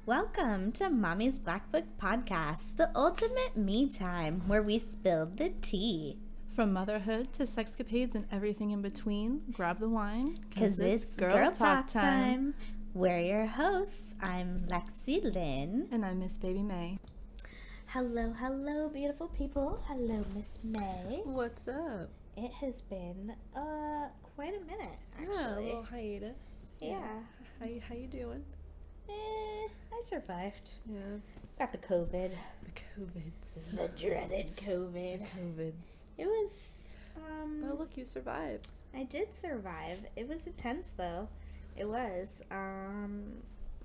Welcome to Mommy's Black Book Podcast, the ultimate me time where we spill the tea. From motherhood to sexcapades and everything in between, grab the wine, Because it's girl talk time. We're your hosts. I'm Lexi, Lynn. And I'm Miss Baby May. Hello, beautiful people. Hello, Miss May. What's up? It has been quite a minute, actually. Yeah, a little hiatus. Yeah. How you doing? I survived. Yeah. Got the COVID. The COVIDs. The dreaded COVID. COVIDs. It was, But look, you survived. I did survive. It was intense, though. It was,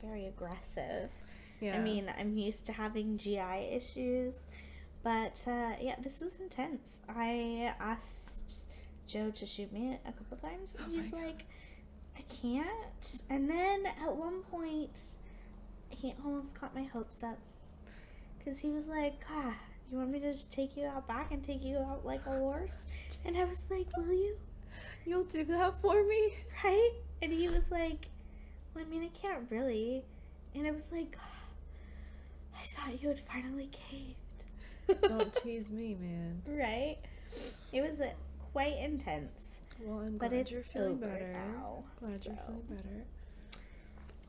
very aggressive. Yeah. I mean, I'm used to having GI issues, but, yeah, this was intense. I asked Joe to shoot me a couple times, and he's like, I can't. And then at one point, he almost got my hopes up, because he was like, God, you want me to just take you out back and take you out like a horse? And I was like, will you? You'll do that for me? Right? And he was like, well, I mean, I can't really. And I was like, I thought you had finally caved. Don't tease me, man. Right? It was quite intense. Well, I'm But glad it's you're feeling over better. now, Glad you're so. feeling better.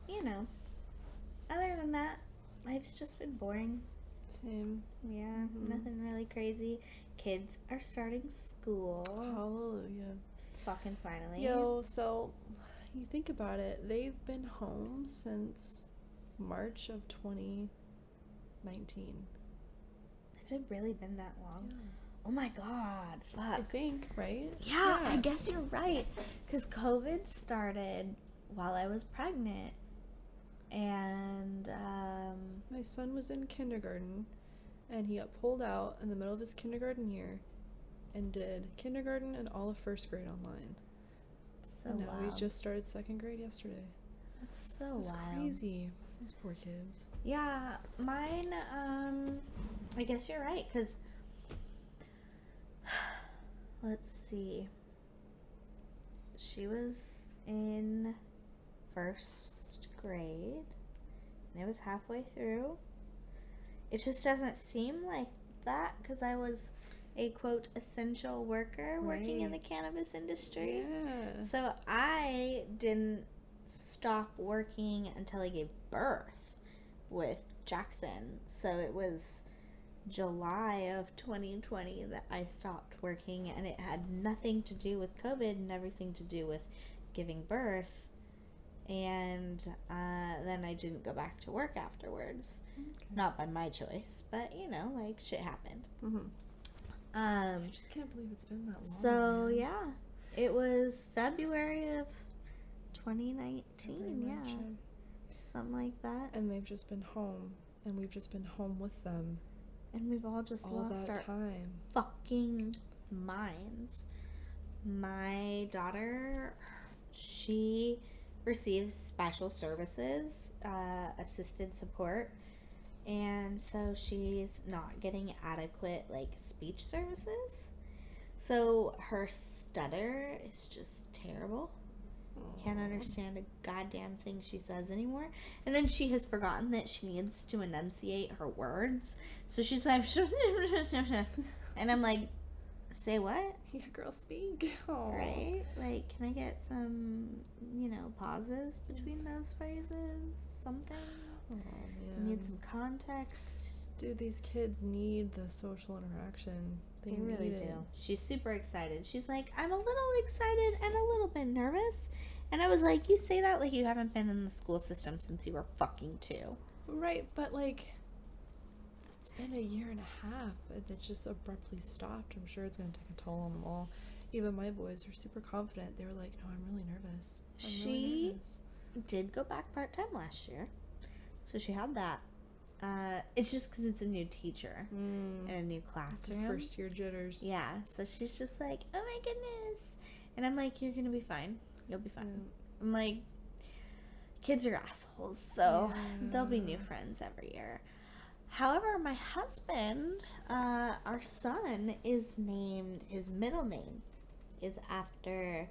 You know, other than that, life's just been boring. Same. Yeah, nothing really crazy. Kids are starting school. Hallelujah. Fucking finally. Yo, so you think about it, they've been home since March of 2019. Has it really been that long? Yeah. Oh my god. I Fuck. think, right? Yeah, I guess you're right. Because COVID started while I was pregnant. And, My son was in kindergarten, and he got pulled out in the middle of his kindergarten year and did kindergarten and all of first grade online. so And now wild. we just started second grade yesterday. That's so That's wild. crazy. Those poor kids. Yeah, mine, I guess you're right, because, let's see, she was in first grade, and it was halfway through. It just doesn't seem like that, because I was a, quote, essential worker working in the Right. cannabis industry. Yeah. So I didn't stop working until I gave birth with Jackson. So it was July of 2020 that I stopped working, and it had nothing to do with COVID and everything to do with giving birth. And then I didn't go back to work afterwards. Okay. Not by my choice, but you know, like, shit happened. I just can't believe it's been that long. So man. yeah, it was February of 2019. Very much, Yeah, something like that. And they've just been home, and we've just been home with them And we've all just all lost that our time. fucking minds. My daughter, she receives special services, assisted support, and so she's not getting adequate, like, speech services. So her stutter is just terrible. Can't understand a goddamn thing she says anymore. And then she has forgotten that she needs to enunciate her words. So she's like, and I'm like, say what? Yeah, girl, speak. Aw. Right? Like, can I get some, pauses between those phrases? Something? Oh, I man. need some context. Dude, these kids need the social interaction. They really need do. it. She's super excited. She's like, I'm a little excited and a little bit nervous. And I was like, you say that like you haven't been in the school system since you were fucking 2. Right, but like, it's been a year and a half, and it just abruptly stopped. I'm sure it's going to take a toll on them all. Even my boys are super confident. They were like, no, I'm really nervous. I'm really nervous. Did go back part-time last year. So she had that. It's just because it's a new teacher and a new It's classroom. your first year jitters. Yeah, so she's just like, oh my goodness. And I'm like, you're going to be fine. You'll be fine. Yeah. I'm like, kids are assholes, so Yeah. there'll be new friends every year. However, my husband, our son, is named, his middle name is after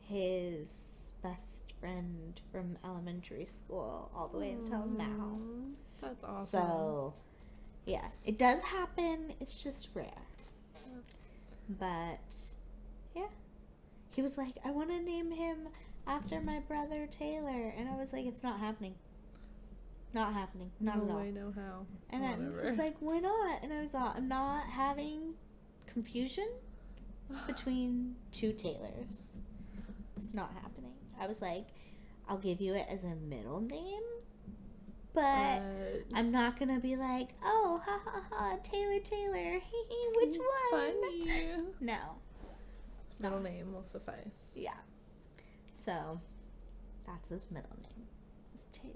his best friend from elementary school all the way until now. That's awesome. So, yeah, it does happen. It's just rare. But, yeah. He was like, I want to name him after my brother Taylor. And I was like, it's not happening. Not happening. Not at all. No way, no how. And I was like, why not? And I was like, I'm not having confusion between two Taylors. It's not happening. I was like, I'll give you it as a middle name, but I'm not going to be like, oh, ha ha ha, Taylor, which one? Funny. No. Middle name will suffice. Yeah. So, that's his middle name. It's Taylor.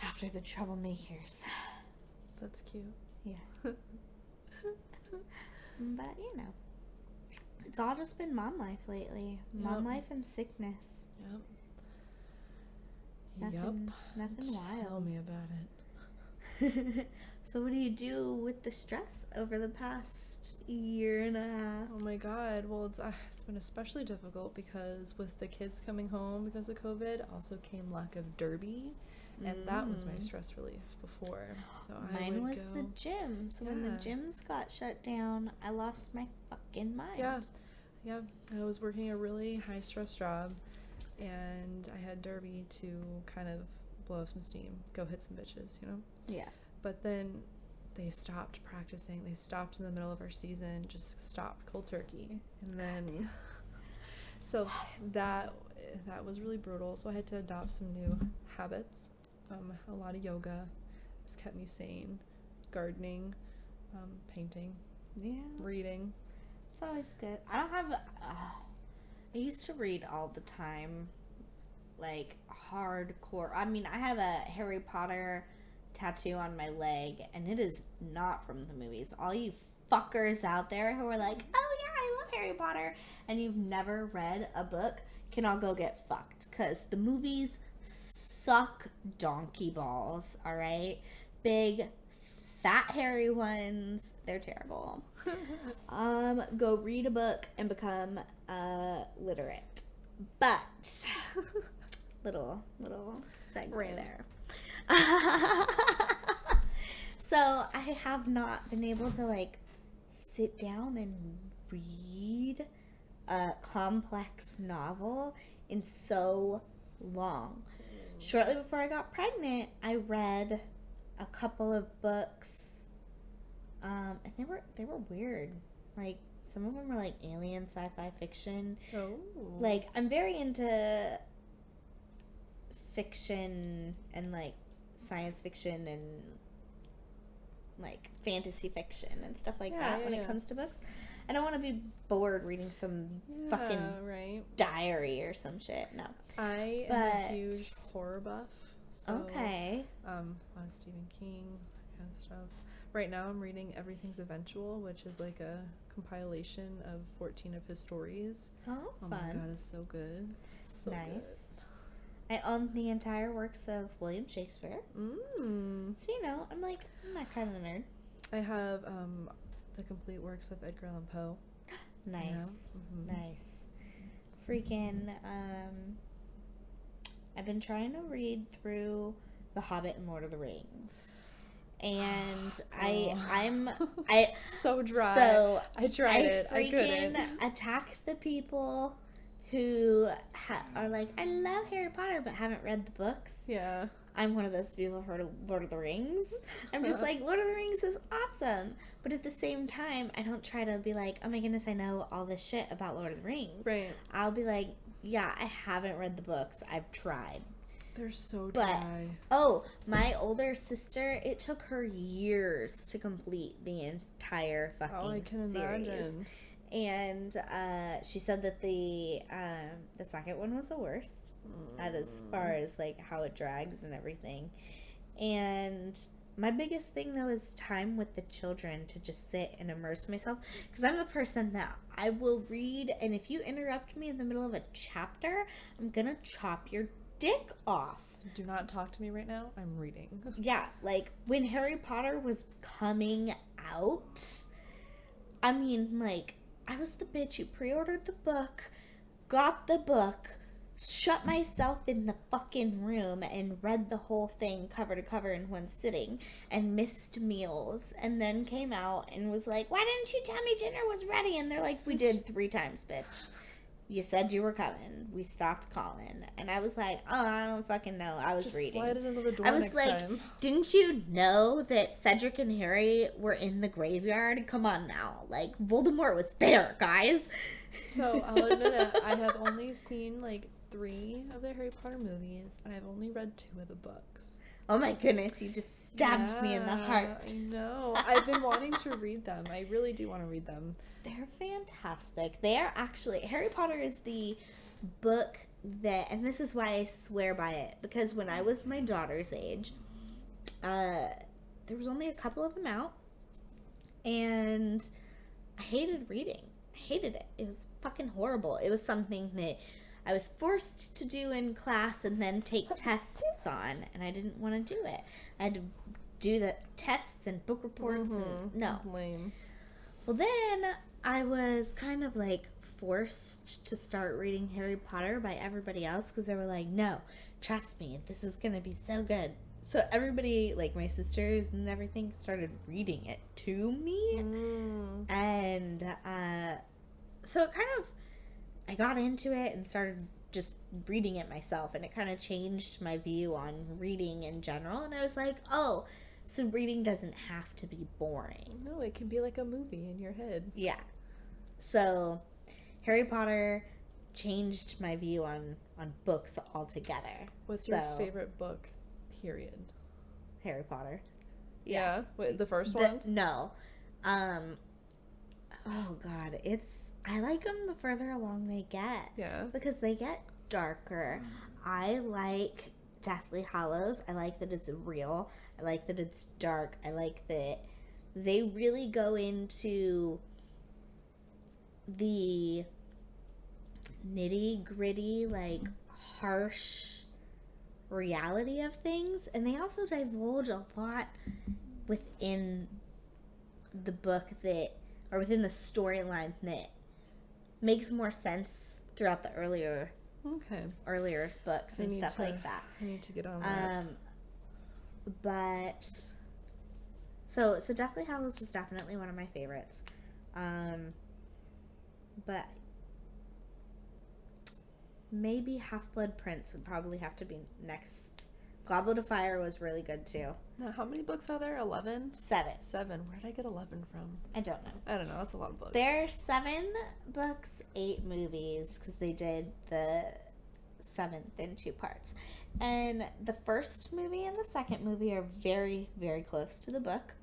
After the troublemakers. That's cute. Yeah. But, you know, it's all just been mom life lately. Yep. Mom life and sickness. Nothing wild. Tell me about it. So what do you do with the stress over the past year and a half? Oh my god. Well, it's been especially difficult because with the kids coming home because of COVID, also came lack of derby. And that was my stress relief before. So Mine was the gym. So when the gyms got shut down, I lost my fucking mind. Yeah. I was working a really high stress job, and I had derby to kind of blow up some steam, go hit some bitches, you know? Yeah. But then they stopped practicing. They stopped in the middle of our season, just stopped cold turkey. And then, so that was really brutal. So I had to adopt some new habits. A lot of yoga has kept me sane. Gardening, painting, reading. It's always good. I don't have. I used to read all the time, like hardcore. I mean, I have a Harry Potter tattoo on my leg, and it is not from the movies. All you fuckers out there who are like, oh yeah, I love Harry Potter, and you've never read a book, can all go get fucked, because the movies suck donkey balls, alright? Big, fat, hairy ones. They're terrible. Go read a book and become literate. But, little segue there. So, I have not been able to, like, sit down and read a complex novel in so long. Shortly before I got pregnant, I read a couple of books, and they were weird. Like, some of them were like alien sci-fi fiction. Oh. Like, I'm very into fiction and like science fiction and like fantasy fiction and stuff like that when it comes to books. I don't want to be bored reading some fucking diary or some shit. No. I am a huge horror buff. So, okay. A lot of Stephen King, that kind of stuff. Right now I'm reading Everything's Eventual, which is like a compilation of 14 of his stories. Oh, fun. My god, it's so good. So nice. Good. I own the entire works of William Shakespeare. So, you know, I'm that kind of nerd. I have the complete works of Edgar Allan Poe. Nice. You know? Nice. Freaking, I've been trying to read through The Hobbit and Lord of the Rings. And I'm so dry. So I tried it. I couldn't. Attack the people who are like, I love Harry Potter, but haven't read the books. Yeah. I'm one of those people who've heard of Lord of the Rings. I'm just like, Lord of the Rings is awesome. But at the same time, I don't try to be like, oh my goodness, I know all this shit about Lord of the Rings. Right. I'll be like, yeah, I haven't read the books. I've tried. They're so dry. Oh, my older sister, it took her years to complete the entire fucking series. Oh, I can imagine. And she said that the second one was the worst, as far as like how it drags and everything. And my biggest thing though is time with the children to just sit and immerse myself, because I'm the person that I will read, and if you interrupt me in the middle of a chapter, I'm gonna chop your dick off. Do not talk to me right now. I'm reading. Yeah, like when Harry Potter was coming out, I mean, like, I was the bitch who pre-ordered the book, got the book, shut myself in the fucking room, and read the whole thing cover to cover in one sitting, and missed meals, and then came out and was like, why didn't you tell me dinner was ready? And they're like, we did 3 times, bitch. You said you were coming. We stopped calling. And I was like, oh, I don't fucking know. I was Just reading. slide it into the door I was next like, time. didn't you know that Cedric and Harry were in the graveyard? Come on now. Like, Voldemort was there, guys. So, I'll admit it, I have only seen, like, 3 of the Harry Potter movies, and I've only read 2 of the books. Oh my goodness, you just stabbed me in the heart. I know. I've been wanting to read them. I really do want to read them. They're fantastic. They are actually, Harry Potter is the book that, and this is why I swear by it, because when I was my daughter's age, there was only a couple of them out, and I hated reading. I hated it. It was fucking horrible. It was something that I was forced to do in class and then take tests on, and I didn't want to do it. I had to do the tests and book reports, and no. Lame. Well, then I was kind of like forced to start reading Harry Potter by everybody else because they were like, no, trust me, this is going to be so good. So everybody, like my sisters and everything, started reading it to me. And so it kind of, I got into it and started just reading it myself, and it kind of changed my view on reading in general. And I was like, oh, so reading doesn't have to be boring. No, it can be like a movie in your head. Yeah. So Harry Potter changed my view on books altogether. What's your favorite book, period? Harry Potter. Yeah? Wait, the first one? No. Oh, God. I like them the further along they get. Yeah. Because they get darker. I like Deathly Hallows. I like that it's real. I like that it's dark. I like that they really go into the nitty gritty, like harsh reality of things, and they also divulge a lot within the book or within the storyline that makes more sense throughout the earlier books and stuff like that. I need to get on that. But so Deathly Hallows was definitely one of my favorites. But maybe Half-Blood Prince would probably have to be next. Goblet of Fire was really good too. Now, how many books are there? 11? 7. 7. Where'd I get 11 from? I don't know. I don't know. That's a lot of books. There's 7 books, 8 movies, because they did the 7th in 2 parts. And the first movie and the second movie are very, very close to the book.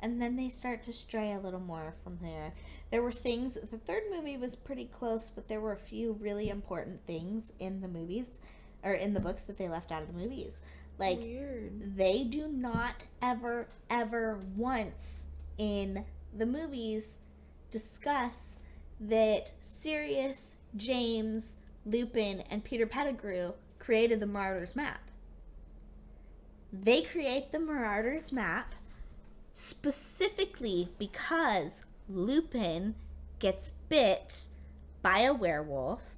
And then they start to stray a little more from there. There were things, the third movie was pretty close, but there were a few really important things in the movies, or in the books that they left out of the movies. Like, weird. They do not ever once in the movies discuss that Sirius, James, Lupin, and Peter Pettigrew created the Marauders map. They create the Marauders map specifically because Lupin gets bit by a werewolf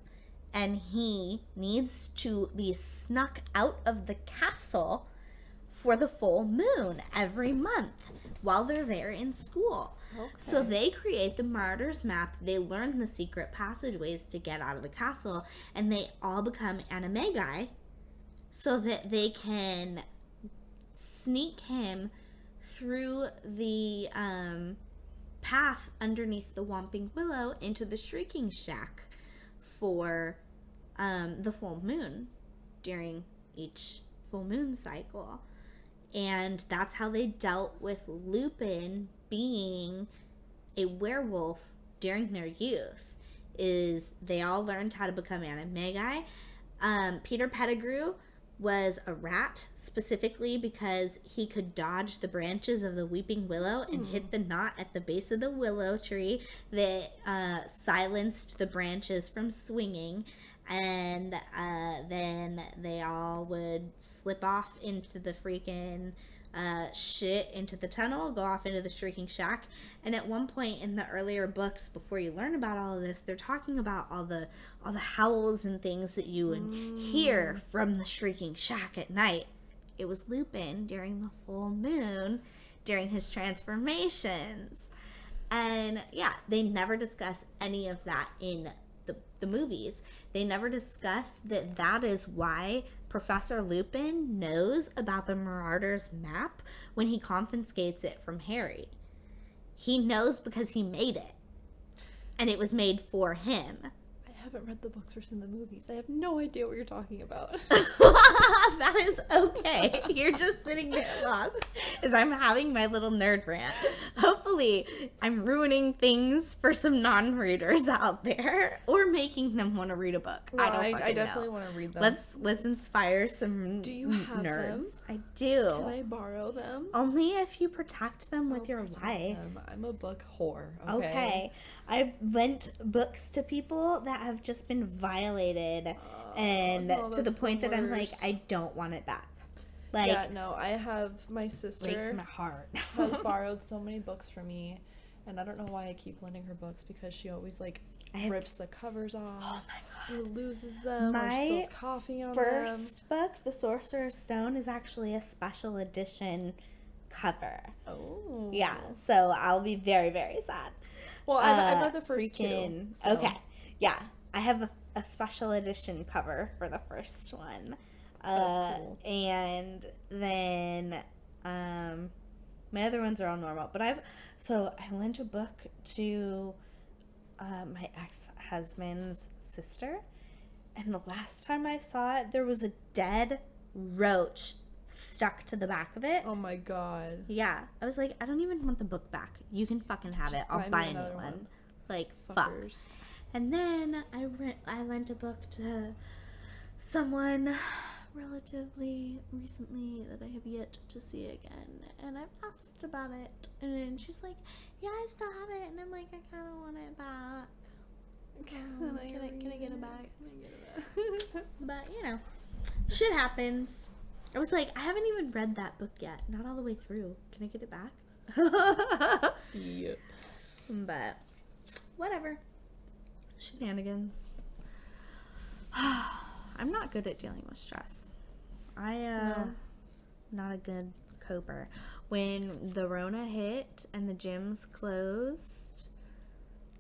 and he needs to be snuck out of the castle for the full moon every month while they're there in school. Okay. So they create the Marauders map, they learn the secret passageways to get out of the castle, and they all become animagi so that they can sneak him through the path underneath the Whomping Willow into the Shrieking Shack for the full moon during each full moon cycle. And that's how they dealt with Lupin being a werewolf during their youth, is they all learned how to become animagi. Peter Pettigrew was a rat specifically because he could dodge the branches of the Weeping Willow and hit the knot at the base of the willow tree that silenced the branches from swinging, and then they all would slip off into the freaking shit into the tunnel, go off into the Shrieking Shack. And at one point in the earlier books, before you learn about all of this, they're talking about all the howls and things that you would hear from the Shrieking Shack at night. It was Lupin during the full moon, during his transformations. And yeah, they never discuss any of that in the movies. They never discuss that is why Professor Lupin knows about the Marauders map when he confiscates it from Harry. He knows because he made it. And it was made for him. I haven't read the books or seen the movies. I have no idea what you're talking about. That is okay. You're just sitting there lost as I'm having my little nerd rant. Hopefully, I'm ruining things for some non-readers out there, or making them want to read a book. No, I don't fucking I definitely know. want to read them. Let's inspire some Do you have nerds. them? I do. Can I borrow them? Only if you protect them with I'll your protect life. them. I'm a book whore. Okay. I've lent books to people that have just been violated, and no, to the that's point the that I'm like, worst. I don't want it back. Like, Yeah, no, I have my breaks sister my heart. has borrowed so many books from me, and I don't know why I keep lending her books, because she always rips the covers off, Oh my or loses them, or My spills coffee on them. first book, The Sorcerer's Stone, is actually a special edition cover. Oh. Yeah, so I'll be very, very sad. Well, I've read the first two. So. Okay, yeah, I have a special edition cover for the first one. That's cool. And then my other ones are all normal. But I lent a book to my ex-husband's sister, and the last time I saw it, there was a dead roach stuck to the back of it. Oh my god. Yeah, I was like, I don't even want the book back. You can fucking have it. I'll buy a new one. Like, fuck. Fuckers. And then I lent a book to someone relatively recently that I have yet to see again, and I've asked about it, and she's like, yeah, I still have it, and I'm like, I kind of want it back. Can I get it back? But, you know, shit happens. I was like, I haven't even read that book yet. Not all the way through. Can I get it back? Yeah. But, whatever. Shenanigans. I'm not good at dealing with stress. No. Not a good coper. When the Rona hit and the gyms closed,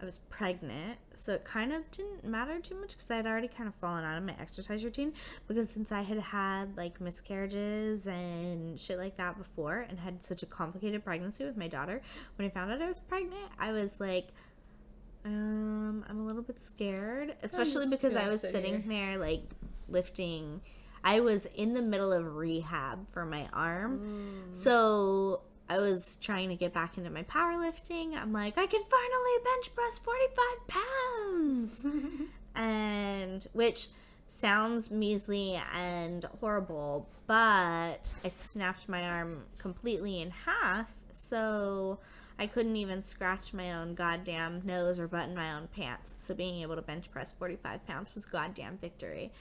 I was pregnant, so it kind of didn't matter too much because I had already kind of fallen out of my exercise routine, because since I had like miscarriages and shit like that before and had such a complicated pregnancy with my daughter, when I found out I was pregnant, I was like, I'm a little bit scared, especially because I was sitting there like lifting. I was in the middle of rehab for my arm, so I was trying to get back into my powerlifting. I'm like, I can finally bench press 45 pounds, and which sounds measly and horrible, but I snapped my arm completely in half, so I couldn't even scratch my own goddamn nose or button my own pants. So being able to bench press 45 pounds was goddamn victory.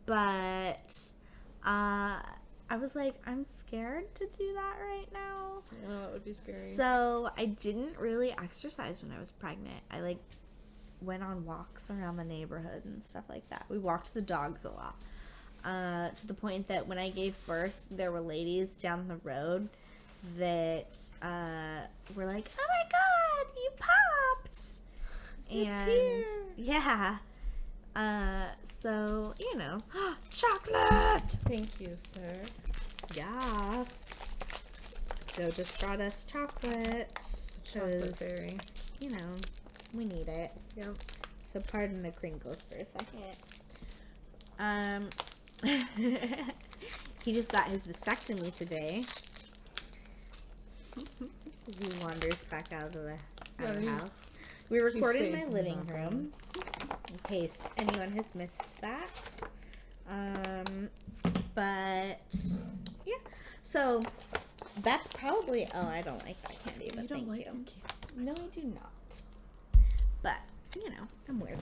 But I was like, I'm scared to do that right now. Oh, that would be scary. So I didn't really exercise when I was pregnant. I like went on walks around the neighborhood and stuff like that. We walked the dogs a lot. To the point that when I gave birth, there were ladies down the road that were like, oh my god, you popped. And it's here. Yeah. So, you know, chocolate. Thank you, sir. Yes. Joe just brought us chocolate. Chocolate fairy. You know, we need it. Yep. So pardon the crinkles for a second. He just got his vasectomy today. He wanders back out of the house. We recorded in my living room, in case anyone has missed that. But yeah, so that's probably. Oh, I don't like that candy, but thank you. This candy. No, I do not. But you know, I'm weird.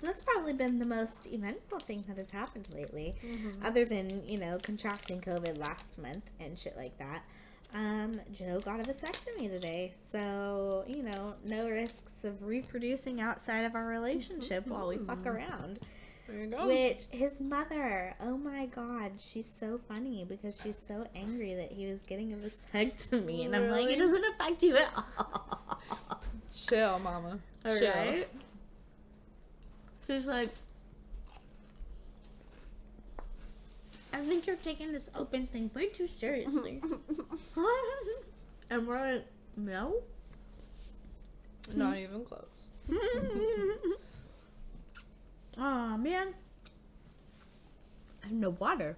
So that's probably been the most eventful thing that has happened lately, other than, you know, contracting COVID last month and shit like that. Joe got a vasectomy today, so, you know, no risks of reproducing outside of our relationship while we fuck around. There you go. Which, his mother, oh my god, she's so funny because she's so angry that he was getting a vasectomy, and I'm like, it doesn't affect you at all. Chill, mama. All Chill. right? She's like, I think you're taking this open thing way too seriously. And we're like, no. Not even close. Aw, man. I have no water.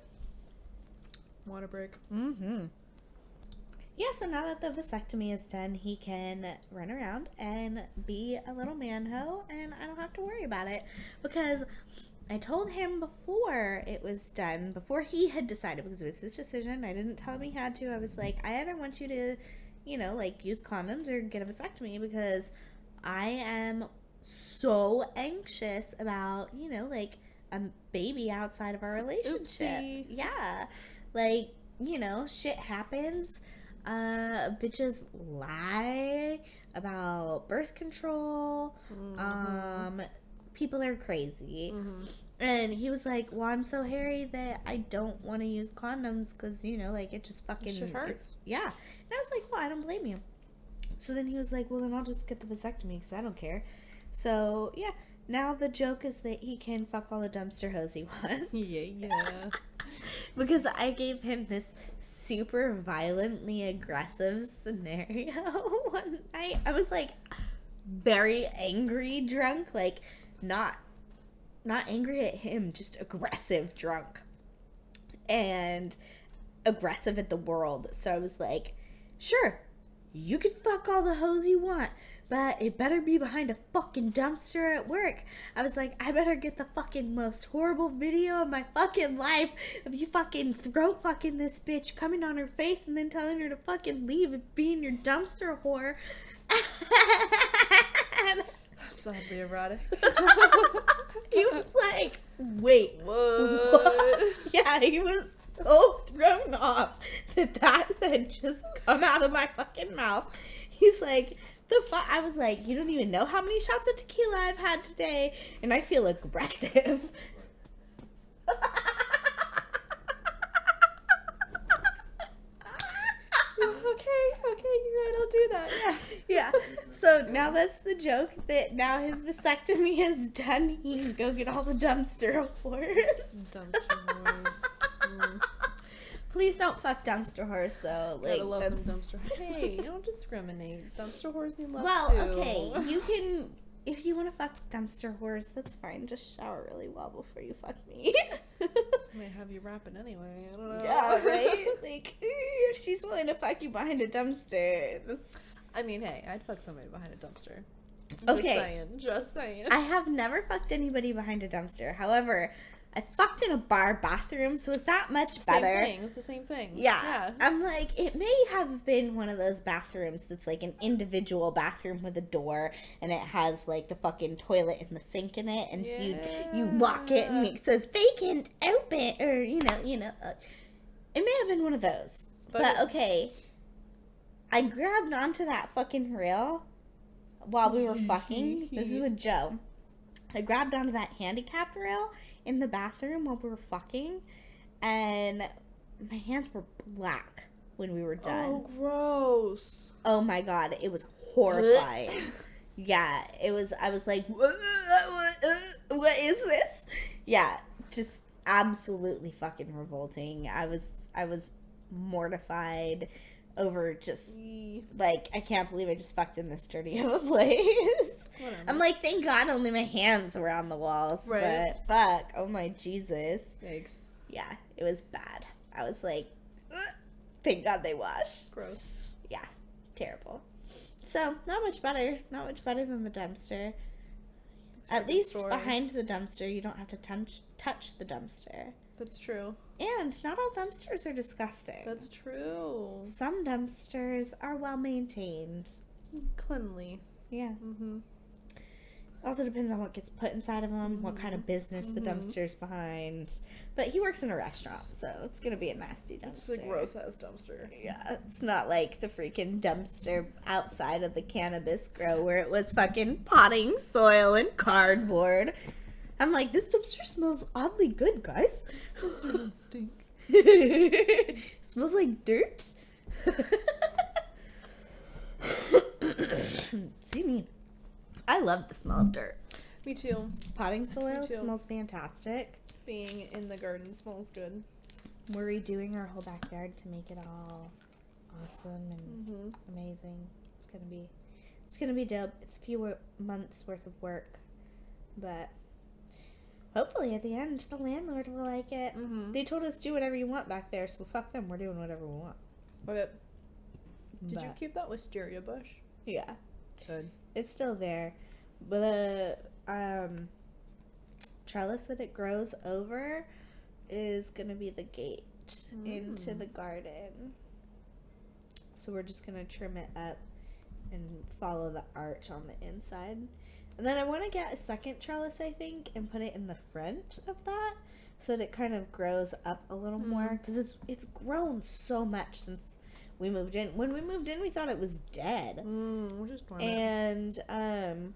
Water break. Yeah, so now that the vasectomy is done, he can run around and be a little man-ho, and I don't have to worry about it. Because I told him before it was done, before he had decided, because it was his decision, I didn't tell him he had to. I was like, I either want you to, you know, like, use condoms or get a vasectomy, because I am so anxious about, you know, like, a baby outside of our relationship. Oopsie. Yeah. Like, you know, shit happens. Bitches lie about birth control. People are crazy. And he was like, well, I'm so hairy that I don't want to use condoms because, you know, like, it just fucking shit hurts. Yeah. And I was like, well, I don't blame you. So then he was like, well, then I'll just get the vasectomy because I don't care. So, yeah. Now the joke is that he can fuck all the dumpster hoes he wants. Yeah. Because I gave him this super violently aggressive scenario one night. I was like very angry drunk, like not angry at him, just aggressive drunk and aggressive at the world. So I was like, sure, you can fuck all the hoes you want, but it better be behind a fucking dumpster at work. I was like, I better get the fucking most horrible video of my fucking life of you fucking throat fucking this bitch, coming on her face and then telling her to fucking leave and be in your dumpster whore. That's oddly erotic. He was like, wait, what? Yeah, he was so thrown off that had just come out of my fucking mouth. He's like, I was like, you don't even know how many shots of tequila I've had today, and I feel aggressive. Okay, you're right, I'll do that. Yeah. So now that's the joke, that now his vasectomy is done. He can go get all the dumpster whores. Dumpster whores. Please don't fuck dumpster whores, though. Like, Gotta love them dumpster. Hey, you don't discriminate. Dumpster whores need love well, too. okay, you can, if you want to fuck dumpster whores, that's fine. Just shower really well before you fuck me. I might have you rapping anyway. I don't know. Yeah, right? Like, if she's willing to fuck you behind a dumpster, that's... I mean, hey, I'd fuck somebody behind a dumpster. Okay. Just saying. I have never fucked anybody behind a dumpster. However, I fucked in a bar bathroom, so it's that much better. Same thing. It's the same thing. Yeah. I'm like, it may have been one of those bathrooms that's like an individual bathroom with a door, and it has like the fucking toilet and the sink in it, and so you lock it and it says vacant, open, or you know, it may have been one of those. But okay, I grabbed onto that fucking rail while we were fucking. This is with Joe. I grabbed onto that handicapped rail in the bathroom while we were fucking, and my hands were black when we were done. Oh, gross. Oh my god, it was horrifying. Yeah, it was. I was like, what is this? Yeah, just absolutely fucking revolting. I was mortified over just like, I can't believe I just fucked in this dirty of a place. Whatever. I'm like, thank God only my hands were on the walls. Right. But fuck, oh my Jesus. Thanks. Yeah, it was bad. I was like, ugh, thank God they washed. Gross. Yeah, terrible. So, not much better. Not much better than the dumpster. At least behind the dumpster, you don't have to touch the dumpster. That's true. And not all dumpsters are disgusting. That's true. Some dumpsters are well maintained. Cleanly. Yeah. Mm-hmm. Also depends on what gets put inside of them, what kind of business the dumpster's behind. But he works in a restaurant, so it's gonna be a nasty dumpster. It's a gross ass dumpster. Yeah, it's not like the freaking dumpster outside of the cannabis grow where it was fucking potting soil and cardboard. I'm like, this dumpster smells oddly good, guys. This dumpster doesn't stink. Smells like dirt. See me. I love the smell of dirt. Me too. Potting soil Me too. smells fantastic. Being in the garden smells good. We're redoing our whole backyard to make it all awesome and amazing. It's gonna be dope. It's a few months worth of work, but hopefully at the end the landlord will like it. They told us do whatever you want back there, so fuck them. We're doing whatever we want. Okay. Did you But, keep that wisteria bush? yeah, Good. it's still there, but the trellis that it grows over is gonna be the gate into the garden. So we're just gonna trim it up and follow the arch on the inside. And then I want to get a second trellis, I think, and put it in the front of that so that it kind of grows up a little more, because it's grown so much since we moved in. When we moved in, we thought it was dead. We're just dormant. And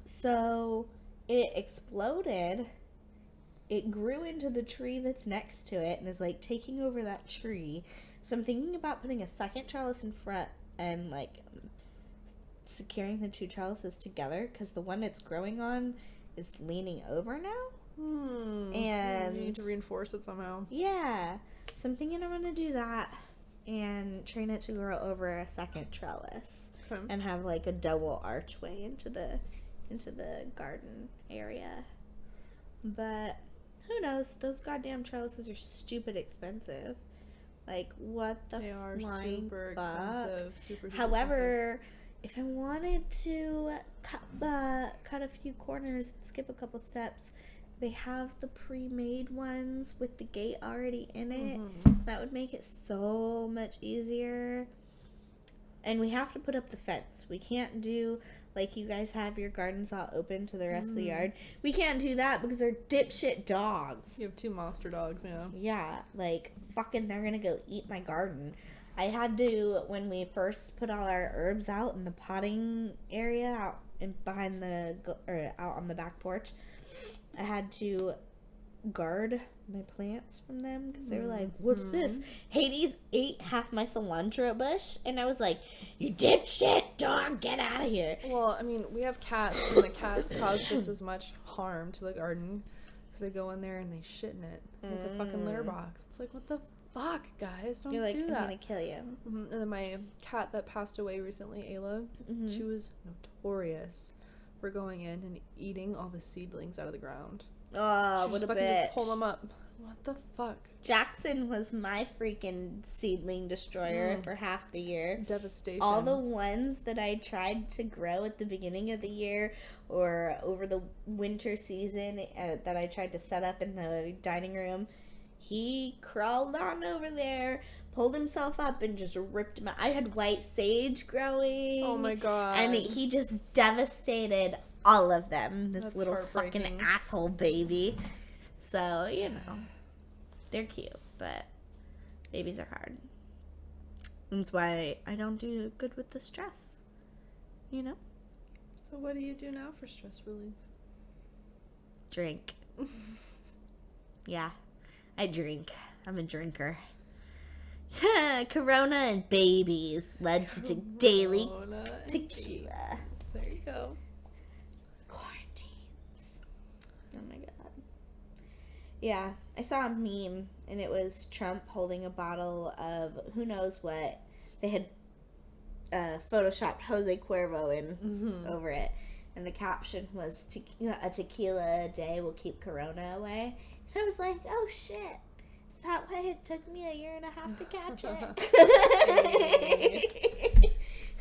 so it exploded. It grew into the tree that's next to it and is like taking over that tree. So I'm thinking about putting a second trellis in front and like securing the two trellises together, because the one it's growing on is leaning over now. And you need to reinforce it somehow. yeah, so I'm thinking I'm gonna do that and train it to grow over a second trellis. Okay. And have like a double archway into the garden area. But who knows? Those goddamn trellises are stupid expensive. Like, what the They are flying super fuck? expensive. Super However, if I wanted to cut a few corners and skip a couple steps, they have the pre-made ones with the gate already in it. That would make it so much easier. And we have to put up the fence. We can't do like you guys have your gardens all open to the rest of the yard. We can't do that because they're dipshit dogs. You have 2 monster dogs, yeah. Yeah, like fucking they're gonna go eat my garden. I had to, when we first put all our herbs out in the potting area out in behind out on the back porch, I had to guard my plants from them because they were like, what's this? Hades ate half my cilantro bush, and I was like, you dipshit dog, get out of here. Well, I mean, we have cats, and the cats cause just as much harm to the garden because they go in there and they shit in it. And it's a fucking litter box. It's like, what the fuck, guys? Don't You're like, do I'm that. gonna kill you. And then my cat that passed away recently, Ayla, she was notorious for going in and eating all the seedlings out of the ground. Oh, She what a just fucking bitch. just pull them up. What the fuck? Jackson was my freaking seedling destroyer for half the year. Devastation. All the ones that I tried to grow at the beginning of the year or over the winter season that I tried to set up in the dining room, he crawled on over there, pulled himself up, and just ripped them out. I had white sage growing. Oh my god. And he just devastated all of them. This That's little fucking heartbreaking. asshole baby. So, you know, they're cute, but babies are hard. That's why I don't do good with the stress. You know? So what do you do now for stress relief? Drink. Yeah, I drink. I'm a drinker. Corona and babies led to daily Corona and tequila. There you go. Quarantines. Oh my god. Yeah, I saw a meme and it was Trump holding a bottle of who knows what. They had photoshopped Jose Cuervo in over it. And the caption was, a tequila a day will keep Corona away. And I was like, oh shit. Is that why it took me a year and a half to catch it?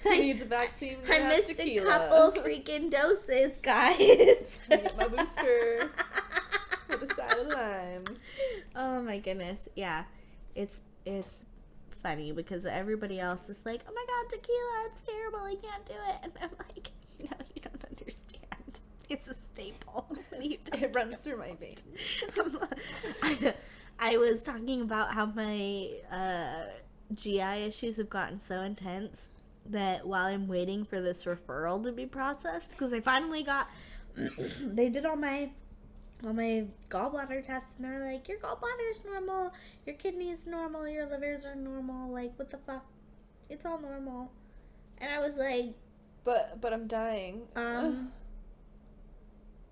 Who needs a vaccine? I missed tequila. a couple freaking doses, guys. Get my booster with a side of lime. Oh my goodness. Yeah. It's funny because everybody else is like, oh my god, tequila, it's terrible, I can't do it. And I'm like, no, you don't understand. It's a staple. It runs through my veins. I was talking about how my GI issues have gotten so intense that while I'm waiting for this referral to be processed, because I finally got, they did all my gallbladder tests, and they're like, your gallbladder is normal, your kidney is normal, your livers are normal, like, what the fuck? It's all normal. And I was like, But I'm dying.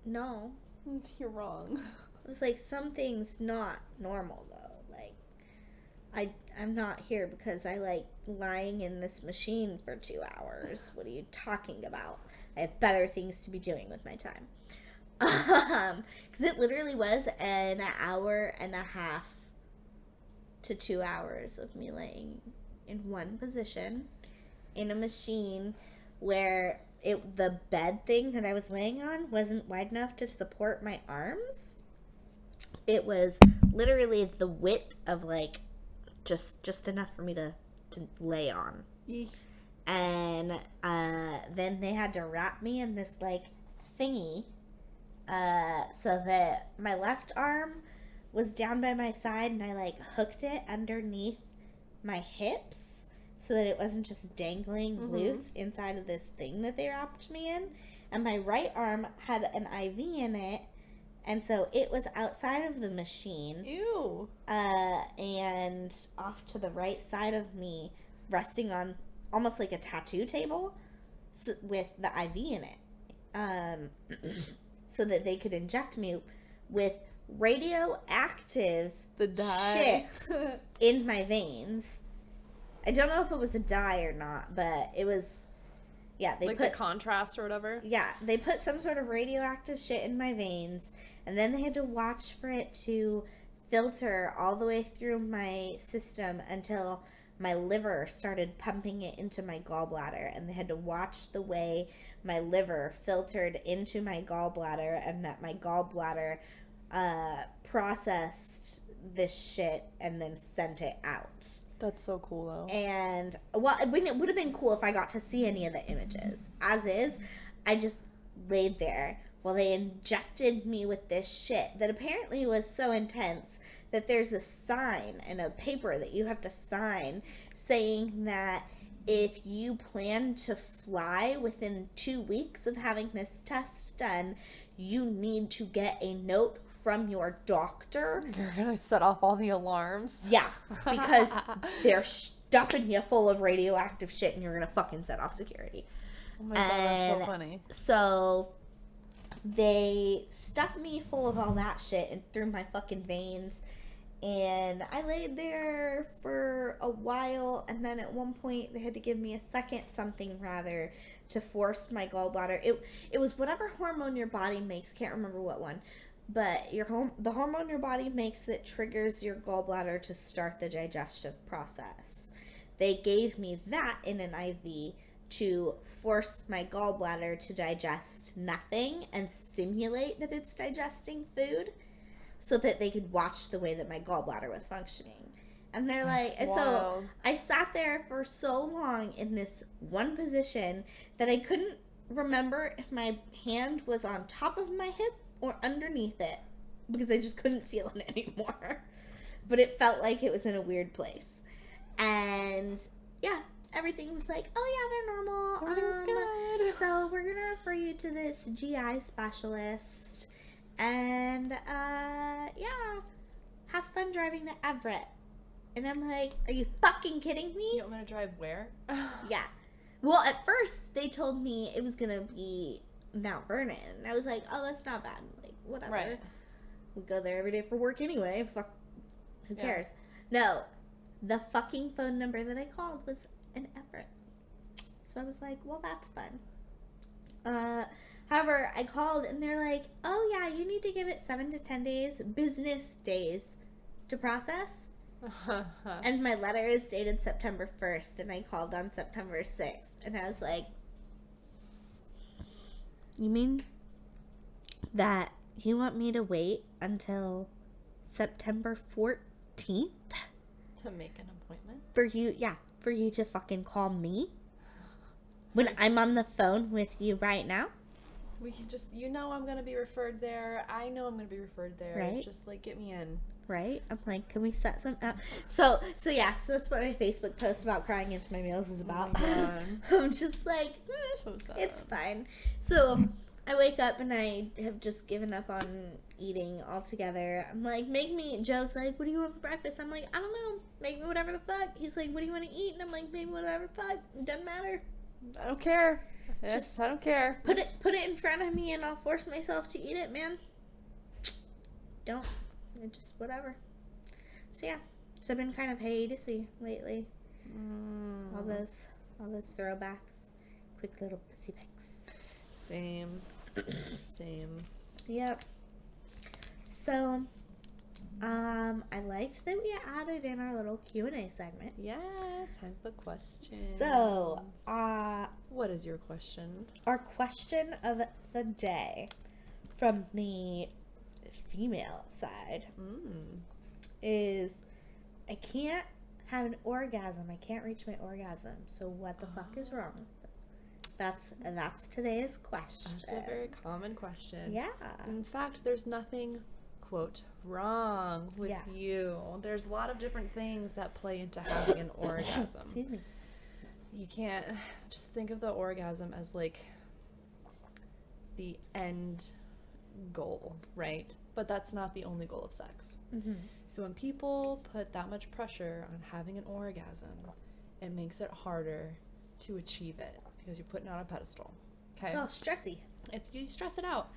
No. You're wrong. I was like, something's not normal, though. Like, I'm not here because I like lying in this machine for 2 hours. What are you talking about? I have better things to be doing with my time. Because it literally was an hour and a half to 2 hours of me laying in one position in a machine where the bed thing that I was laying on wasn't wide enough to support my arms. It was literally the width of like just enough for me to lay on. Eek. And then they had to wrap me in this like thingy so that my left arm was down by my side, and I like hooked it underneath my hips so that it wasn't just dangling loose inside of this thing that they wrapped me in. And my right arm had an IV in it, and so it was outside of the machine. Ew. And off to the right side of me, resting on almost like a tattoo table with the IV in it. So that they could inject me with radioactive shit in my veins. I don't know if it was a dye or not, but it was, yeah. They like put the contrast or whatever? Yeah, they put some sort of radioactive shit in my veins, and then they had to watch for it to filter all the way through my system until my liver started pumping it into my gallbladder, and they had to watch the way my liver filtered into my gallbladder, and that my gallbladder processed this shit and then sent it out. That's so cool, though. And, well, it would have been cool if I got to see any of the images. As is, I just laid there while they injected me with this shit that apparently was so intense that there's a sign and a paper that you have to sign saying that if you plan to fly within 2 weeks of having this test done, you need to get a note from your doctor. You're gonna set off all the alarms. Yeah, because they're stuffing you full of radioactive shit and you're gonna fucking set off security. Oh my god, that's so funny. So they stuffed me full of all that shit and through my fucking veins. And I laid there for a while, and then at one point they had to give me a second something rather to force my gallbladder. It was whatever hormone your body makes, can't remember what one, but the hormone your body makes that triggers your gallbladder to start the digestive process. They gave me that in an IV to force my gallbladder to digest nothing and simulate that it's digesting food, so that they could watch the way that my gallbladder was functioning. And they're like, and so I sat there for so long in this one position that I couldn't remember if my hand was on top of my hip or underneath it, because I just couldn't feel it anymore. But it felt like it was in a weird place. And yeah, everything was like, oh yeah, they're normal. Everything's good. So we're gonna refer you to this GI specialist. And, yeah, have fun driving to Everett. And I'm like, are you fucking kidding me? You want me to drive where? Yeah. Well, at first, they told me it was going to be Mount Vernon. And I was like, oh, that's not bad. Like, whatever. Right. We go there every day for work anyway. Fuck. Who cares? No. The fucking phone number that I called was in Everett. So I was like, well, that's fun. However, I called and they're like, oh yeah, you need to give it 7 to 10 days, business days, to process. And my letter is dated September 1st, and I called on September 6th. And I was like, you mean that you want me to wait until September 14th? To make an appointment? For you to fucking call me? When I'm on the phone with you right now? We can just, I'm going to be referred there. I know I'm going to be referred there. Right. Just, like, get me in. Right? I'm like, can we set some up? So that's what my Facebook post about crying into my meals is about. Oh my God. I'm just like, So sad. it's fine. So I wake up and I have just given up on eating altogether. I'm like, Joe's like, what do you want for breakfast? I'm like, I don't know. Make me whatever the fuck. He's like, what do you want to eat? And I'm like, make me whatever the fuck. It doesn't matter. I don't care. I don't care. Put it in front of me and I'll force myself to eat it, man. Just whatever. So yeah. So I've been kind of hiatusy lately. All those throwbacks. Quick little pussy pics. Same. Yep. So I liked that we added in our little Q&A segment. Yeah, time for questions. So, what is your question? our question of the day from the female side is, I can't have an orgasm. I can't reach my orgasm. So what the fuck is wrong? That's today's question. That's a very common question. Yeah. In fact, there's nothing, quote, wrong with you. There's a lot of different things that play into having an orgasm. Excuse me. You can't just think of the orgasm as like the end goal, right? But that's not the only goal of sex. Mm-hmm. So when people put that much pressure on having an orgasm, it makes it harder to achieve it because you're putting it on a pedestal. Okay. It's all stressy. You stress it out.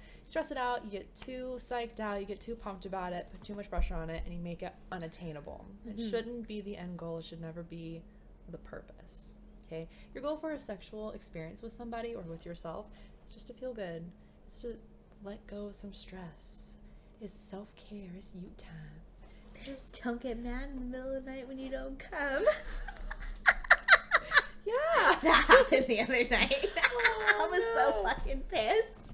You get too psyched out, you get too pumped about it, put too much pressure on it, and you make it unattainable. Mm-hmm. It shouldn't be the end goal. It should never be the purpose. Okay? Your goal for a sexual experience with somebody or with yourself is just to feel good. It's to let go of some stress. It's self-care. It's you time. Just don't get mad in the middle of the night when you don't come. Yeah. That happened the other night. Oh, I was so fucking pissed.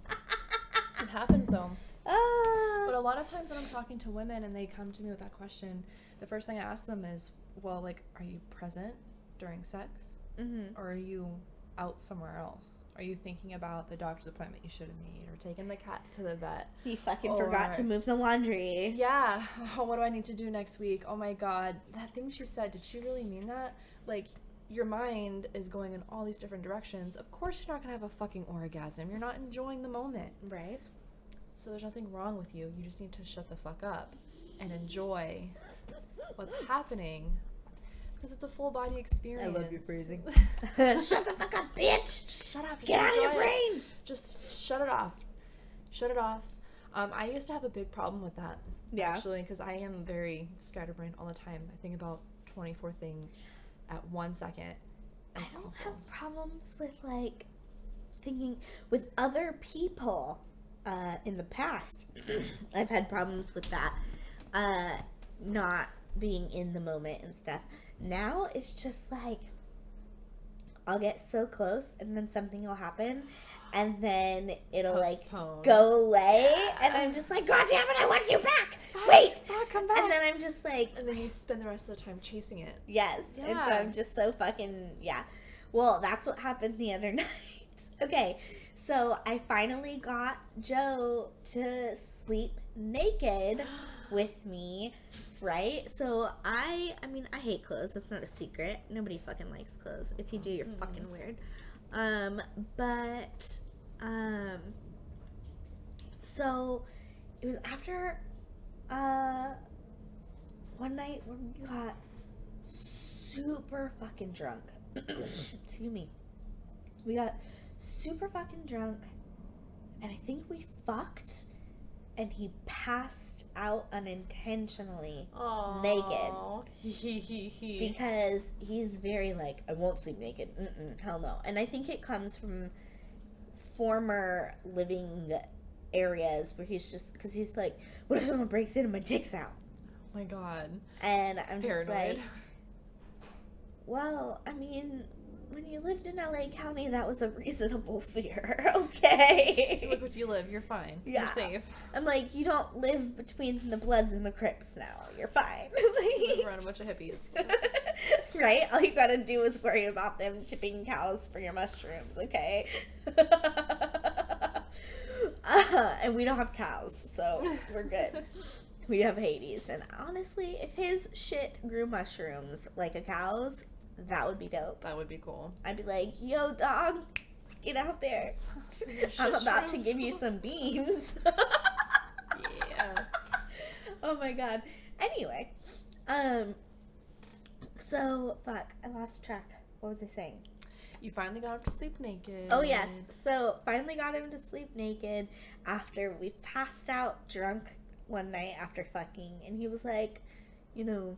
It happens though. Oh. But a lot of times when I'm talking to women and they come to me with that question, the first thing I ask them is, well, like, are you present during sex? Mm-hmm. Or are you out somewhere else? Are you thinking about the doctor's appointment you should have made, or taking the cat to the vet? He fucking forgot to move the laundry. Yeah. Oh, what do I need to do next week? Oh my God. That thing she said, did she really mean that? Like, your mind is going in all these different directions. Of course you're not going to have a fucking orgasm. You're not enjoying the moment. Right. So there's nothing wrong with you. You just need to shut the fuck up and enjoy what's happening. Because it's a full body experience. I love your phrasing. Shut the fuck up, bitch! Shut up. Just Get out of your enjoy it. brain! Just shut it off. Shut it off. I used to have a big problem with that. Yeah. Actually, because I am very scatterbrained all the time. I think about 24 things at 1 second. I don't have problems with, like, thinking with other people in the past. I've had problems with that. Not being in the moment and stuff. Now it's just like I'll get so close and then something will happen and then it'll Postpone. like go away and I'm just like, God damn it, I want you back! Wait! Come back! And then I'm just like, and then you spend the rest of the time chasing it. yes. Yeah. And so I'm just so fucking, yeah. Well, that's what happened the other night. Okay, so I finally got Joe to sleep naked with me, right? So I hate clothes. That's not a secret. Nobody fucking likes clothes. If you do, you're fucking weird. So it was after one night where we got super fucking drunk. Excuse me. We got super fucking drunk, and I think we fucked, and he passed out unintentionally naked. Because he's very like, I won't sleep naked. Hell no. And I think it comes from former living areas where he's just, because he's like, what if someone breaks in and my dick's out? Oh my God. And I'm Paranoid. just like, well, I mean, when you lived in LA County, that was a reasonable fear, okay? Look what you live. You're fine. Yeah. You're safe. I'm like, you don't live between the Bloods and the Crips now. You're fine. You live around a bunch of hippies. Right? All you gotta do is worry about them tipping cows for your mushrooms, okay? And we don't have cows, so we're good. We have Hades. And honestly, if his shit grew mushrooms like a cow's, that would be dope. That would be cool. I'd be like, yo, dog, get out there. I'm about to give you some beans. Yeah. Oh my god. Anyway, so, fuck, I lost track. What was I saying? You finally got him to sleep naked. Oh, yes. So, finally got him to sleep naked after we passed out drunk one night after fucking. And he was like, you know,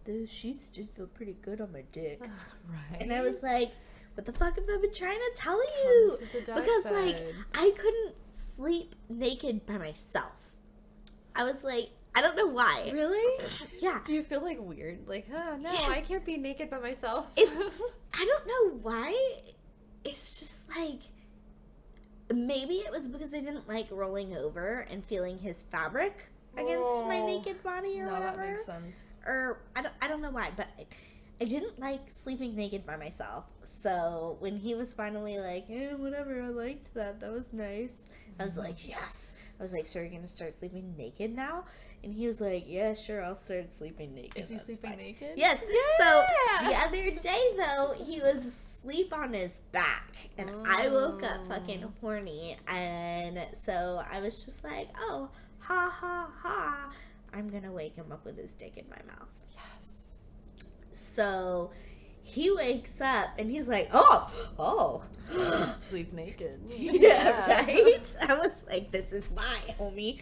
those sheets did feel pretty good on my dick. Right. And I was like, what the fuck have I been trying to tell you? Because, like, I couldn't sleep naked by myself. I was like, I don't know why. Really? Yeah. Do you feel like weird? Like, no, Yes. I can't be naked by myself. I don't know why. It's just like, maybe it was because I didn't like rolling over and feeling his fabric against my naked body or whatever. That makes sense. Or I don't know why, but I didn't like sleeping naked by myself. So when he was finally like, whatever, I liked that. That was nice. I was like, yes. I was like, so you're gonna start sleeping naked now? And he was like, yeah, sure, I'll start sleeping naked. Is he sleeping naked? Yes. Yeah. So the other day, though, he was asleep on his back. And I woke up fucking horny. And so I was just like, oh, ha, ha, ha. I'm going to wake him up with his dick in my mouth. Yes. So he wakes up and he's like, oh. Sleep naked. Yeah, right? I was like, this is why, homie.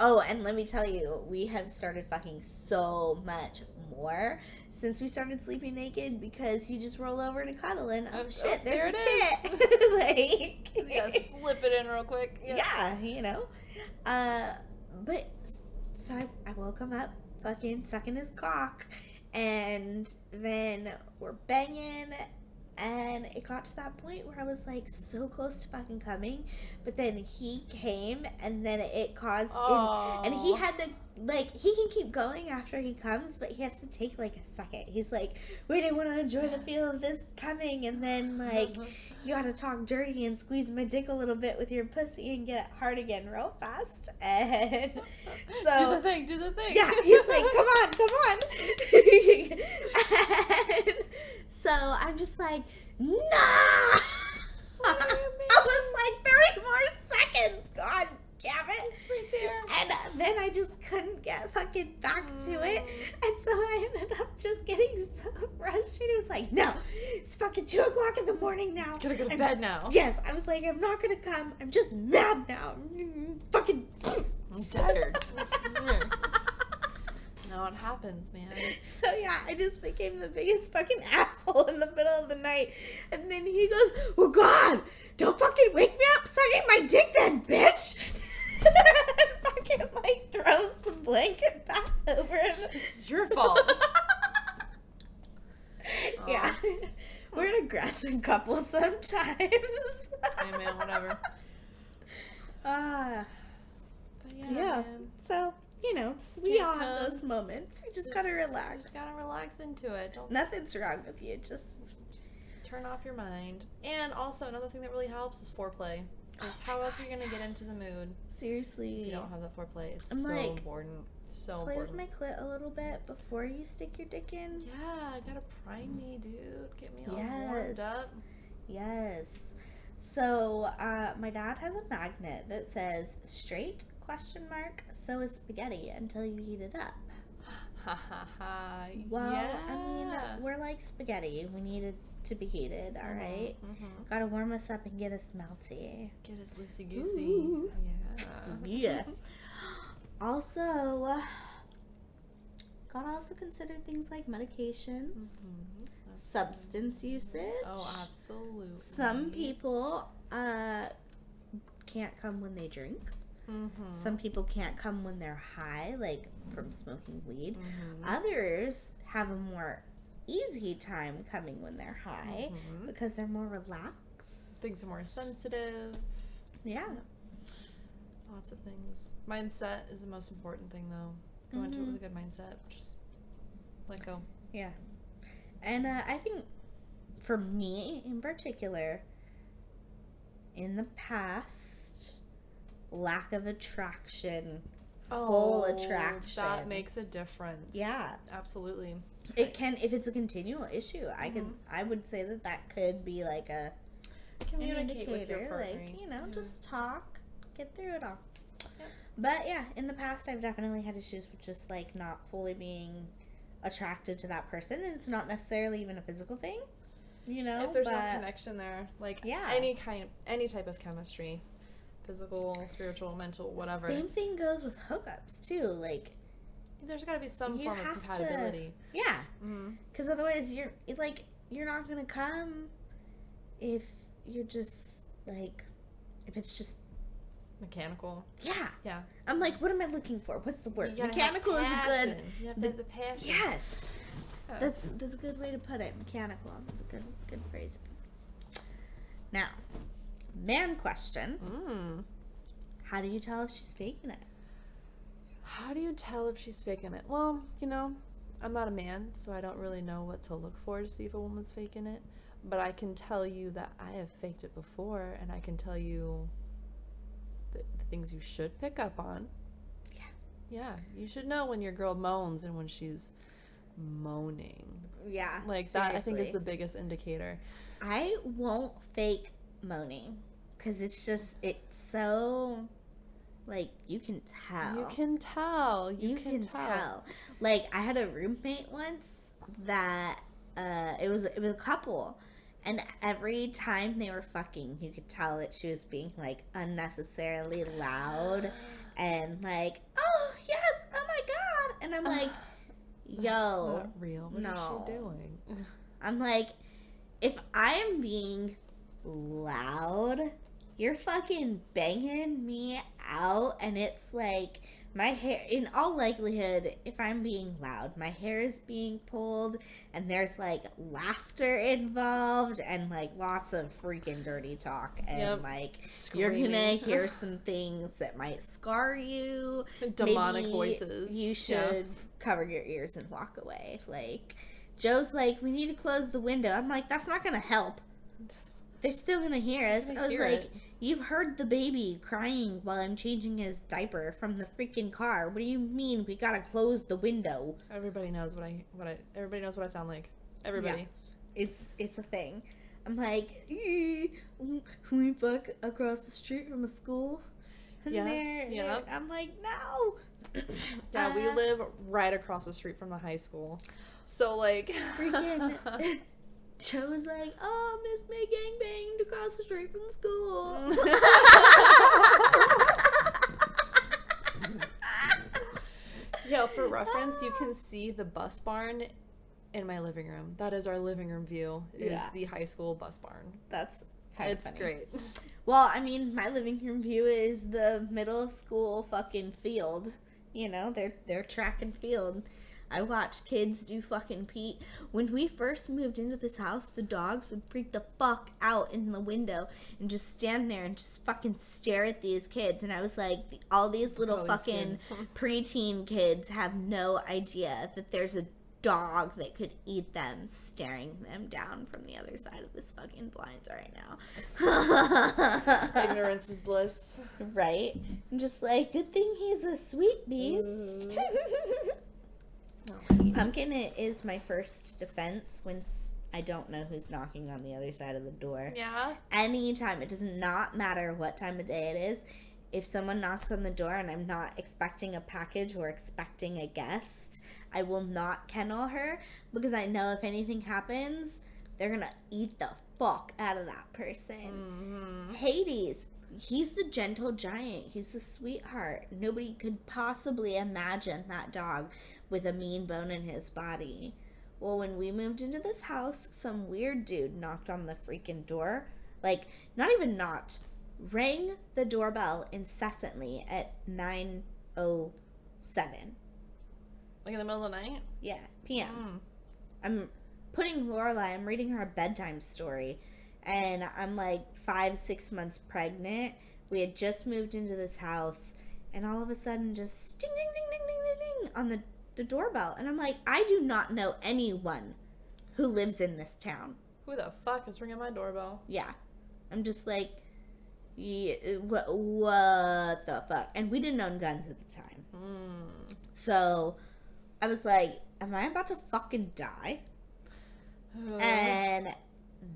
Oh, and let me tell you, we have started fucking so much more since we started sleeping naked because you just roll over to cuddle and shit, there's a tit. Like, yeah, slip it in real quick. Yeah, you know. But so I woke him up fucking sucking his cock, and then we're banging. And it got to that point where I was like so close to fucking coming, but then he came and then it caused, and he had to, like, he can keep going after he comes, but he has to take like a second. He's like, wait, I want to enjoy the feel of this coming, and then like, you gotta talk dirty and squeeze my dick a little bit with your pussy and get it hard again real fast. And so do the thing. Yeah, he's like, come on. And so I'm just like, nah. I was like 30 more seconds. God damn it. It's right there. And then I just couldn't get fucking back to it. And so I ended up just getting so frustrated. It was like, no, it's fucking 2 o'clock in the morning now. Gotta go to bed now. Yes, I was like, I'm not gonna come. I'm just mad now. Fucking. I'm tired. No, it happens, man. So yeah, I just became the biggest fucking asshole in the middle of the night. And then he goes, well, God, don't fucking wake me up sucking my dick then, bitch. And fucking like throws the blanket back over him. It's your fault. Yeah. We're an aggressive couple sometimes. Hey, man, whatever. But yeah. Man. So, you know, we Can't all have come. those moments. We just gotta relax. Just gotta relax into it. Nothing's wrong with you. Just turn off your mind. And also, another thing that really helps is foreplay. Because how else are you gonna get into the mood? Seriously. If you don't have that foreplay. It's I'm so like, important. So play important. with my clit a little bit before you stick your dick in. Yeah, gotta prime me, dude. Get me all warmed up. Yes. So, my dad has a magnet that says straight ? So is spaghetti until you heat it up. Ha ha ha. Well, yeah. I mean, we're like spaghetti. We need it to be heated, all right? Gotta warm us up and get us melty. Get us loosey goosey. Ooh. Yeah. Yeah. Also, gotta also consider things like medications, substance usage. Oh, absolutely. Some people can't come when they drink. Some people can't come when they're high, like from smoking weed. Others have a more easy time coming when they're high because they're more relaxed. Things are more sensitive. Yeah. Lots of things. Mindset is the most important thing, though. Go into it with a good mindset. Just let go. Yeah. And I think for me in particular, in the past, lack of attraction, full attraction. That makes a difference. Yeah. Absolutely. It can, if it's a continual issue, I would say that could be like a Communicate with your partner. Like, you know, just talk, get through it all. Yep. But yeah, in the past I've definitely had issues with just like not fully being attracted to that person, and it's not necessarily even a physical thing, you know, if there's no connection there, like any type of chemistry, physical, spiritual, mental, whatever. Same thing goes with hookups too, like there's got to be some form of compatibility. Because otherwise you're not gonna come if you're just like, if it's just mechanical. Yeah. I'm like, what am I looking for? What's the word? Mechanical is a good. You have to have the passion. Yes. Yeah. That's a good way to put it. Mechanical. That's a good phrase. Now, man question. How do you tell if she's faking it? How do you tell if she's faking it? Well, you know, I'm not a man, so I don't really know what to look for to see if a woman's faking it. But I can tell you that I have faked it before, and I can tell you the things you should pick up on. Yeah, you should know when your girl moans and when she's moaning. Yeah, like seriously. That I think is the biggest indicator. I won't fake moaning because it's so, like, you can tell. You can tell. You can tell. Like, I had a roommate once that it was a couple. And every time they were fucking, you could tell that she was being, like, unnecessarily loud. And, like, oh, yes, oh, my God. And I'm like, yo. That's not real. What is she doing? I'm like, if I'm being loud, you're fucking banging me out. And it's like, my hair, in all likelihood, if I'm being loud, my hair is being pulled, and there's, like, laughter involved, and, like, lots of freaking dirty talk, and, like, screaming. You're gonna hear some things that might scar you. Demonic voices. You should cover your ears and walk away. Like, Joe's like, we need to close the window. I'm like, that's not gonna help. They're still gonna hear us. I was like, you've heard the baby crying while I'm changing his diaper from the freaking car. What do you mean we gotta close the window? Everybody knows everybody knows what I sound like. Everybody. Yeah. It's a thing. I'm like, we fuck across the street from a school. And I'm like, no. Yeah, we live right across the street from the high school. So, like, freaking Joe was like, oh, Miss May gangbanged across the street from the school. Yeah, for reference, you can see the bus barn in my living room. That is our living room view, is the high school bus barn. That's kind of funny. It's great. Well, I mean, my living room view is the middle school fucking field. You know, their track and field. I watch kids do fucking Pete. When we first moved into this house, the dogs would freak the fuck out in the window and just stand there and just fucking stare at these kids. And I was like, all these little fucking preteen kids have no idea that there's a dog that could eat them, staring them down from the other side of this fucking blinds right now. Ignorance is bliss. Right? I'm just like, good thing he's a sweet beast. Pumpkin is my first defense when I don't know who's knocking on the other side of the door. Yeah. Anytime. It does not matter what time of day it is. If someone knocks on the door and I'm not expecting a package or expecting a guest, I will not kennel her, because I know if anything happens, they're going to eat the fuck out of that person. Mm-hmm. Hades, he's the gentle giant. He's the sweetheart. Nobody could possibly imagine that dog with a mean bone in his body. Well, when we moved into this house, some weird dude knocked on the freaking door. Like, not even knocked. Rang the doorbell incessantly at 9:07. Like in the middle of the night? Yeah, p.m. I'm putting Lorelai, I'm reading her a bedtime story. And I'm like 5-6 months pregnant. We had just moved into this house. And all of a sudden, just ding, ding, ding, ding, ding, ding, ding on the doorbell. And I'm like, I do not know anyone who lives in this town. Who the fuck is ringing my doorbell? Yeah. I'm just like, Yeah, what the fuck? And we didn't own guns at the time. So I was like, am I about to fucking die? And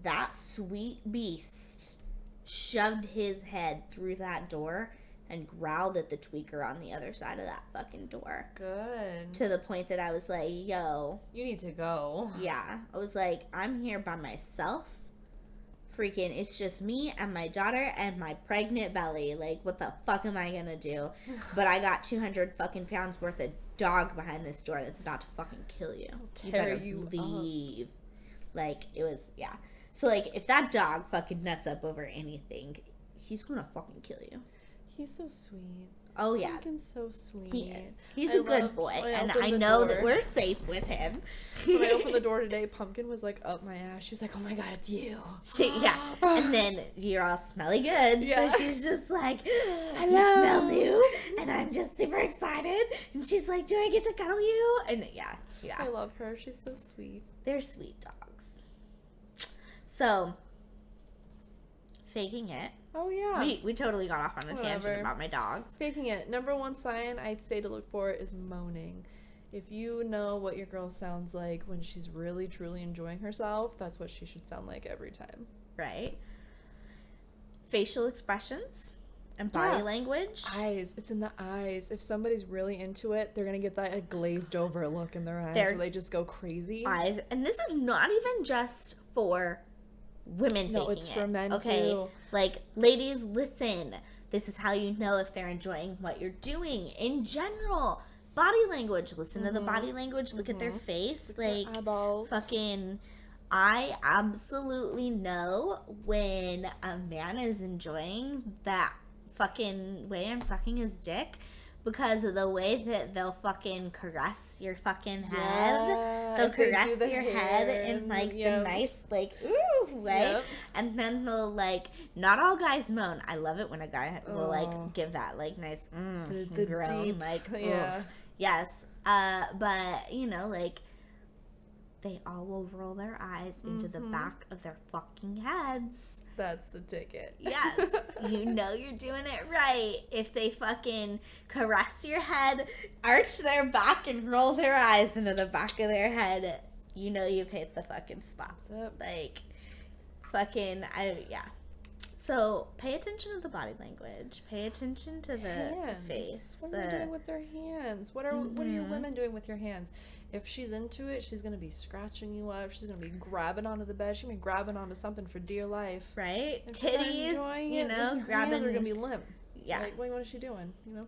that sweet beast shoved his head through that door and growled at the tweaker on the other side of that fucking door. Good. To the point that I was like, yo. You need to go. Yeah. I was like, I'm here by myself. Freaking, it's just me and my daughter and my pregnant belly. Like, what the fuck am I gonna do? But I got 200 fucking pounds worth of dog behind this door that's about to fucking kill you. You better leave. Like, it was, yeah. So, like, if that dog fucking nuts up over anything, he's gonna fucking kill you. He's so sweet. Oh, yeah. Pumpkin's so sweet. He is. He's a good boy. And I know that we're safe with him. When I opened the door today, Pumpkin was, like, up my ass. She was like, oh, my God, it's you. Yeah. And then you're all smelly good. Yeah. So she's just like, hello. You smell new. And I'm just super excited. And she's like, do I get to cuddle you? And, yeah. I love her. She's so sweet. They're sweet dogs. So, faking it. Oh, yeah. We totally got off on a tangent about my dogs. Faking it. Number one sign I'd say to look for is moaning. If you know what your girl sounds like when she's really, truly enjoying herself, that's what she should sound like every time. Right. Facial expressions and body language. Eyes. It's in the eyes. If somebody's really into it, they're going to get that like, glazed over look in their eyes where they just go crazy. Eyes. And this is not even just for women faking it. No, it's for men too. Like, ladies, listen. This is how you know if they're enjoying what you're doing. In general, body language. Listen to the body language. Look at their face. Like, eyeballs. Fucking, I absolutely know when a man is enjoying that fucking way I'm sucking his dick. Because of the way that they'll fucking caress your fucking head. They'll caress your head in, like, the nice, like, ooh way. And then they'll, like, not all guys moan. I love it when a guy will, like, give that, like, nice the groan. Deep, like, yes. But, you know, like, they all will roll their eyes into the back of their fucking heads. That's the ticket. Yes. You know you're doing it right. If they fucking caress your head, arch their back, and roll their eyes into the back of their head, you know you've hit the fucking spot. Like, fucking, yeah. So, pay attention to the body language. Pay attention to the face. What are they doing with their hands? What are you women doing with your hands? If she's into it, she's going to be scratching you up. She's going to be grabbing onto the bed. She's going to be grabbing onto something for dear life. Right? If titties, you know, grabbing. Her hands are going to be limp. Yeah. Like, what is she doing? You know?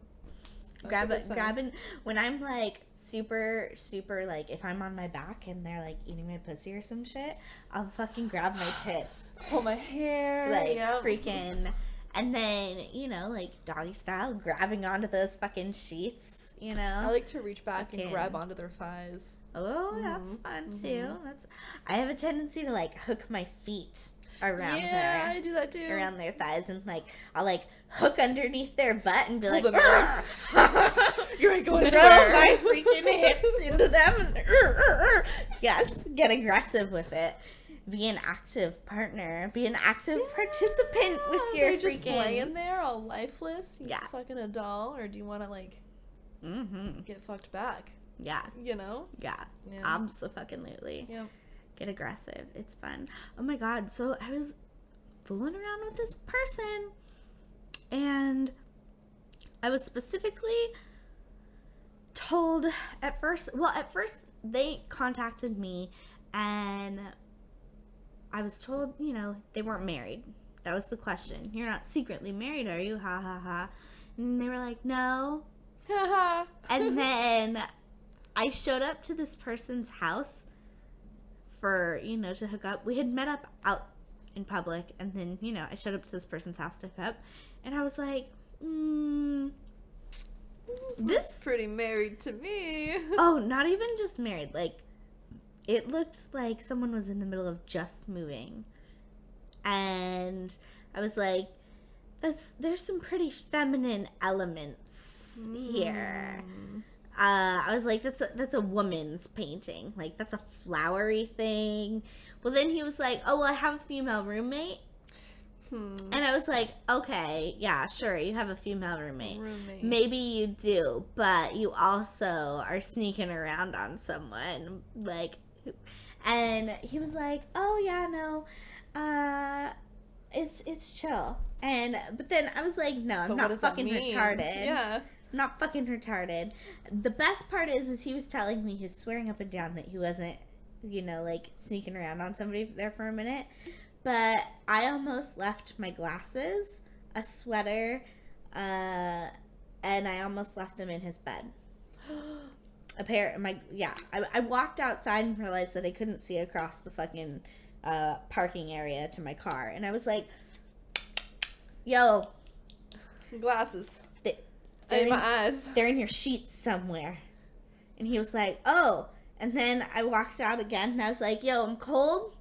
Grabbing. When I'm, like, super, super, like, if I'm on my back and they're, like, eating my pussy or some shit, I'll fucking grab my tits. Pull my hair. Like, freaking. And then, you know, like, doggy style, grabbing onto those fucking sheets. You know, I like to reach back and grab onto their thighs. Oh, that's fun too. I have a tendency to like hook my feet around I do that too. Around their thighs, and like I'll like hook underneath their butt and be like, you ain't going throw my freaking hips into them. And, yes, get aggressive with it. Be an active partner. Be an active participant with your freaking. Just laying there all lifeless. You fucking a doll, or do you want to like? Get fucked back. Yeah. You know? Yeah. Abso-fucking-lutely. Yep. Get aggressive. It's fun. Oh my god. So I was fooling around with this person and I was specifically told at first they contacted me and I was told, you know, they weren't married. That was the question. You're not secretly married, are you? Ha ha ha. And they were like, no. And then I showed up to this person's house for, you know, to hook up. We had met up out in public, and then, you know, I showed up to this person's house to hook up, and I was like, this pretty married to me. Oh, not even just married. Like, it looked like someone was in the middle of just moving, and I was like, there's some pretty feminine elements here. I was like, that's a woman's painting. Like, that's a flowery thing. Well, then he was like, oh, well, I have a female roommate. And I was like, okay, yeah, sure, you have a female roommate. Maybe you do, but you also are sneaking around on someone. Like, and he was like, oh, yeah, no, it's chill. But then I was like, no, I'm not fucking retarded. Yeah. I'm not fucking retarded. The best part is he was telling me, he was swearing up and down that he wasn't, like, sneaking around on somebody there for a minute. But I almost left my glasses, a sweater, and I almost left them in his bed. I walked outside and realized that I couldn't see across the fucking parking area to my car. And I was like, yo. Glasses. I need my eyes. They're in your sheets somewhere. And he was like, oh. And then I walked out again and I was like, yo, I'm cold.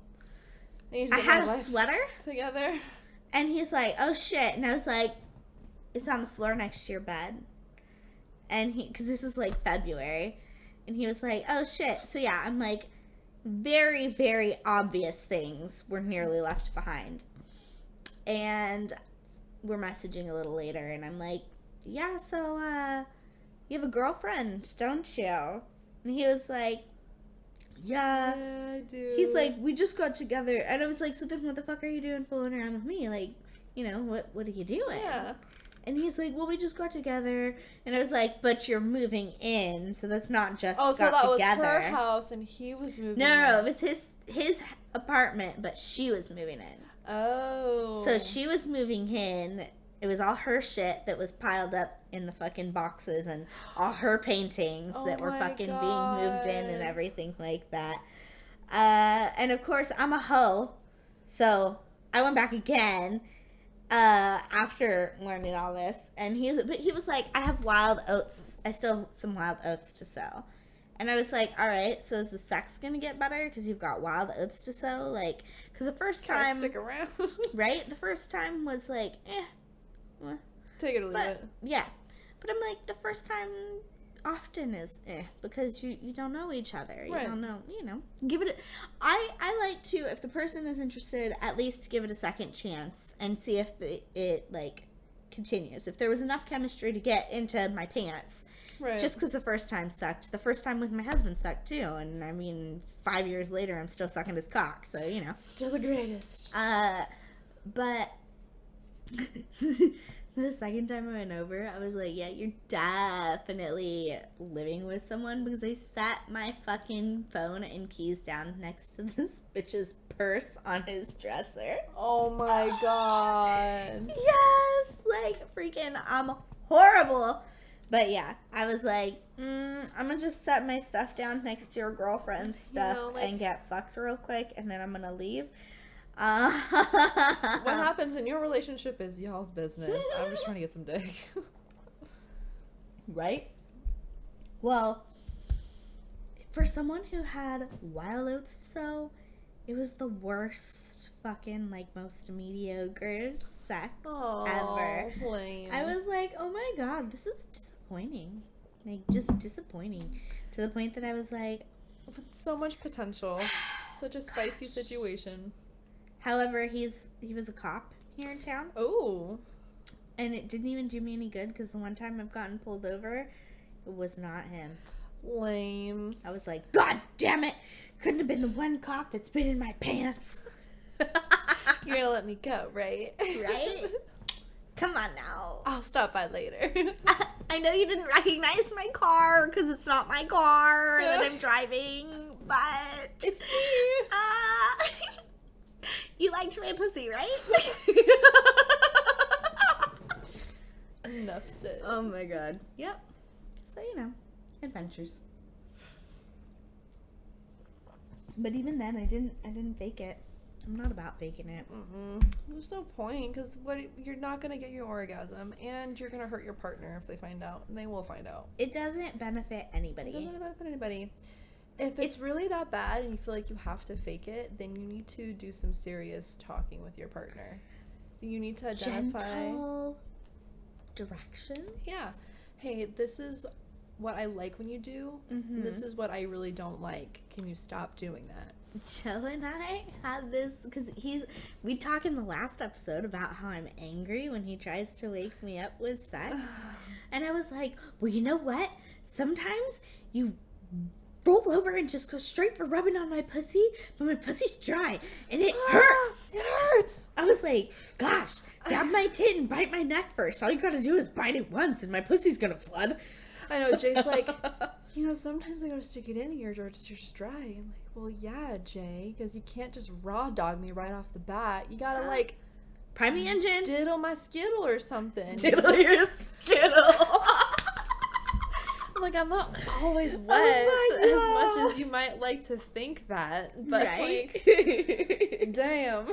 I had a sweater together, and he's like, oh shit. And I was like, it's on the floor next to your bed. And because this is like February, and he was like, oh shit. So yeah, I'm like, very, very obvious things were nearly left behind. And we're messaging a little later, and I'm like, yeah, so you have a girlfriend, don't you? And he was like, yeah, I do. He's like, we just got together. And I was like, so then what the fuck are you doing fooling around with me? Like, what are you doing? Yeah. And he's like, well, we just got together. And I was like, but you're moving in, so that's not just got together. Oh, so that was her house and he was moving in. No, it was his apartment, but she was moving in. Oh. So she was moving in. It was all her shit that was piled up in the fucking boxes and all her paintings that were fucking being moved in and everything like that. And of course, I'm a hoe. So I went back again after learning all this. And he was like, I have wild oats. I still have some wild oats to sow. And I was like, all right, so is the sex going to get better because you've got wild oats to sow? Like, because the first time... stick around. Right? The first time was like, take it or leave it. Yeah. But I'm like, the first time often is because you don't know each other. You don't know, give it I like to, if the person is interested, at least give it a second chance and see if it like continues. If there was enough chemistry to get into my pants. Right. Just because the first time sucked. The first time with my husband sucked too. And I mean, 5 years later, I'm still sucking his cock. So, Still the greatest. But the second time I went over, I was like, yeah, you're definitely living with someone because I set my fucking phone and keys down next to this bitch's purse on his dresser. Oh my god. Yes! Like, freaking, I'm horrible. But yeah, I was like, I'm gonna just set my stuff down next to your girlfriend's stuff and get fucked real quick, and then I'm gonna leave. What happens in your relationship is y'all's business. I'm just trying to get some dick. Right? Well, for someone who had wild oats to sow, it was the worst fucking, like, most mediocre sex ever. Lame. I was like, oh my god, this is disappointing. Like, just disappointing. To the point that I was like... With so much potential. Such a spicy situation. However, he was a cop here in town. Oh. And it didn't even do me any good because the one time I've gotten pulled over, it was not him. Lame. I was like, God damn it! Couldn't have been the one cop that's been in my pants. You're gonna let me go, right? Right? Come on now. I'll stop by later. I know you didn't recognize my car because it's not my car that I'm driving, but... It's me. You liked my pussy, right? Enough said. Oh my god. Yep. So, adventures. But even then, I didn't fake it. I'm not about faking it. There's no point because you're not gonna get your orgasm, and you're gonna hurt your partner if they find out, and they will find out. It doesn't benefit anybody. It doesn't benefit anybody. If it's really that bad and you feel like you have to fake it, then you need to do some serious talking with your partner. You need to identify... Gentle directions? Yeah. Hey, this is what I like when you do. And this is what I really don't like. Can you stop doing that? Joe and I had this because we talked in the last episode about how I'm angry when he tries to wake me up with sex, and I was like, well, you know what? Sometimes you roll over and just go straight for rubbing on my pussy, but my pussy's dry and it hurts. It hurts. I was like, gosh, grab my tit and bite my neck first. All you gotta do is bite it once, and my pussy's gonna flood. I know, Jay's like, sometimes I gotta stick it in here or it's just dry. I'm like, well, yeah, Jay, because you can't just raw dog me right off the bat. You gotta, like, prime the engine. Diddle my Skittle or something. Diddle your Skittle. I'm like, I'm not always wet as much as you might like to think that. But, right? like, damn.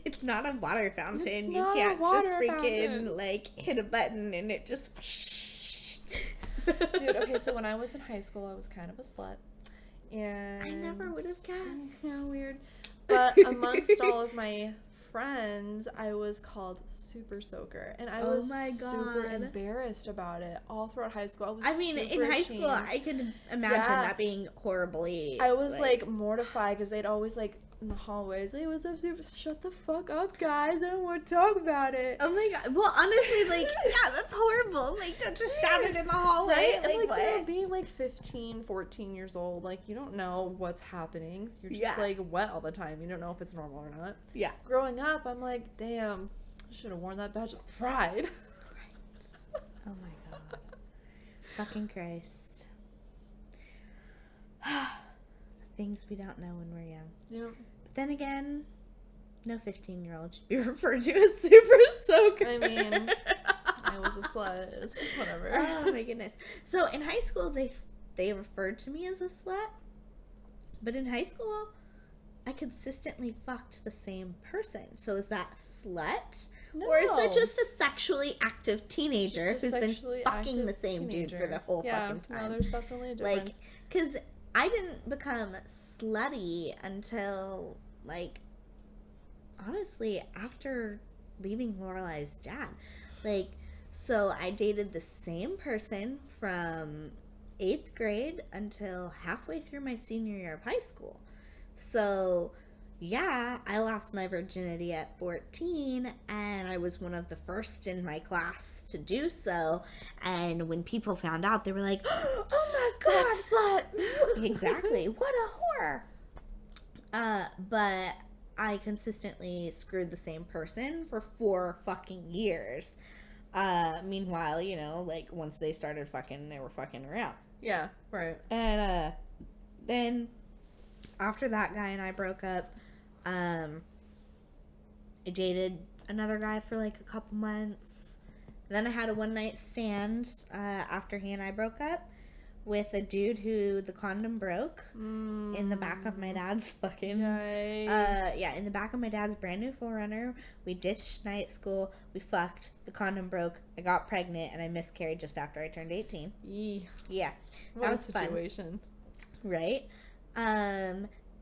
It's not a water fountain. It's you not can't a water just freaking, fountain. like, hit a button and it just... Dude, okay, so when I was in high school, I was kind of a slut. And I never would have guessed. Yeah, weird. But amongst all of my friends, I was called Super Soaker. And I was super embarrassed about it all throughout high school. I mean, in high school, I could imagine that being horribly... I was, like mortified because they'd always, like, in the hallways, hey, what's up, Super? Shut the fuck up, guys. I don't want to talk about it. Oh my god. Well, honestly, like, yeah, that's horrible. Like, don't just shout it in the hallway. Right? Like, and, what? You know, being, like, 15, 14 years old, like, you don't know what's happening. You're just, like, wet all the time. You don't know if it's normal or not. Yeah. Growing up, I'm like, damn, I should have worn that badge of pride. Right. Oh my god. Fucking Christ. Things we don't know when we're young. Yep. But then again, no 15-year-old should be referred to as Super Soaker. I mean, I was a slut. It's whatever. Oh my goodness. So in high school, they referred to me as a slut. But in high school, I consistently fucked the same person. So is that slut? No. Or is that just a sexually active teenager who's been fucking the same teenager. dude for the whole fucking time? No, there's definitely a difference. Like, because I didn't become slutty until, like, honestly, after leaving Lorelei's dad. Like, so I dated the same person from 8th grade until halfway through my senior year of high school. So, yeah, I lost my virginity at 14, and I was one of the first in my class to do so. And when people found out, they were like, oh my god, that slut! Exactly. What a whore! But I consistently screwed the same person for 4 fucking years. Meanwhile, you know, like, once they started fucking, they were fucking around. Yeah, right. And, then after that guy and I broke up, I dated another guy for like a couple months. And then I had a one-night stand after he and I broke up with a dude who the condom broke in the back of my dad's fucking... Yikes. in the back of my dad's brand new 4Runner. We ditched night school. We fucked. The condom broke. I got pregnant, and I miscarried just after I turned 18. Yee. Yeah. What that a was situation. Fun. Right?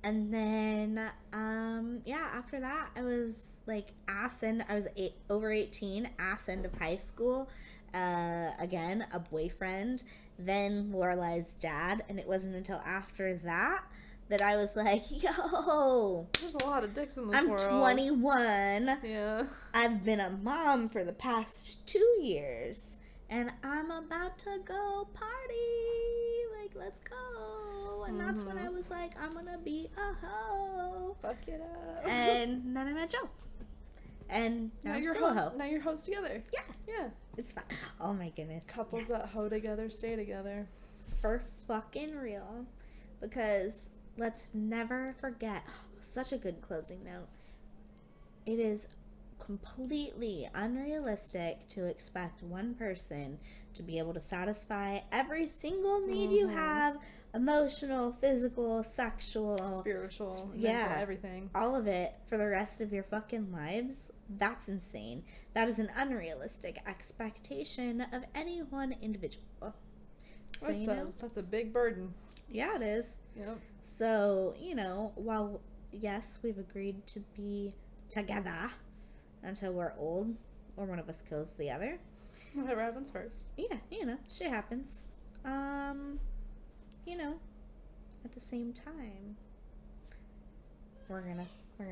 And then, after that, I was, like, I was over 18, ass end of high school. Again, a boyfriend, then Lorelei's dad, and it wasn't until after that I was like, yo, there's a lot of dicks in this world. I'm 21. Yeah. I've been a mom for the past 2 years, and I'm about to go party. Like, let's go. And that's when I was like, I'm gonna be a hoe. Fuck it up. And then I met Joe. And now I'm still a hoe. Now you're hoes together. Yeah. Yeah. It's fine. Oh my goodness. Couples that hoe together stay together. For fucking real. Because let's never forget, such a good closing note. It is completely unrealistic to expect one person to be able to satisfy every single need you have, emotional, physical, sexual, spiritual, mental, everything. All of it for the rest of your fucking lives. That's insane. That is an unrealistic expectation of any one individual. So, that's a big burden. Yeah, it is. Yep. So, while, yes, we've agreed to be together until we're old or one of us kills the other. Whatever happens first. Yeah, shit happens. At the same time, we're gonna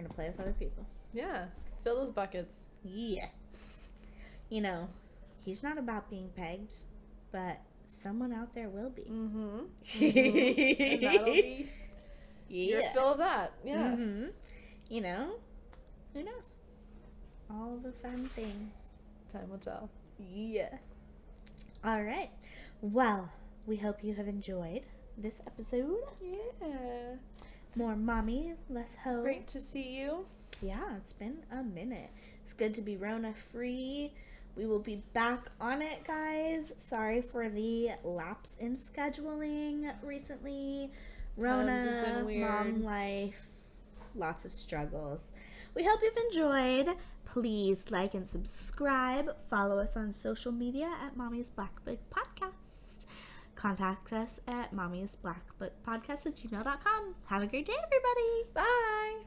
play with other people. Yeah. Fill those buckets. Yeah. You know, he's not about being pegged, but someone out there will be. Mm-hmm. And that'll be your fill of that. Yeah. Mm-hmm. You know, who knows? All the fun things. Time will tell. Yeah. All right. Well, we hope you have enjoyed this episode. Yeah. More mommy, less hoe. Great to see you. Yeah, it's been a minute. It's good to be Rona free. We will be back on it, guys. Sorry for the lapse in scheduling recently. Times have Rona, been weird. mom life, lots of struggles. We hope you've enjoyed. Please like and subscribe. Follow us on social media at mommysblackbookpodcast. Contact us at mommysblackbookpodcast@gmail.com. Have a great day, everybody. Bye.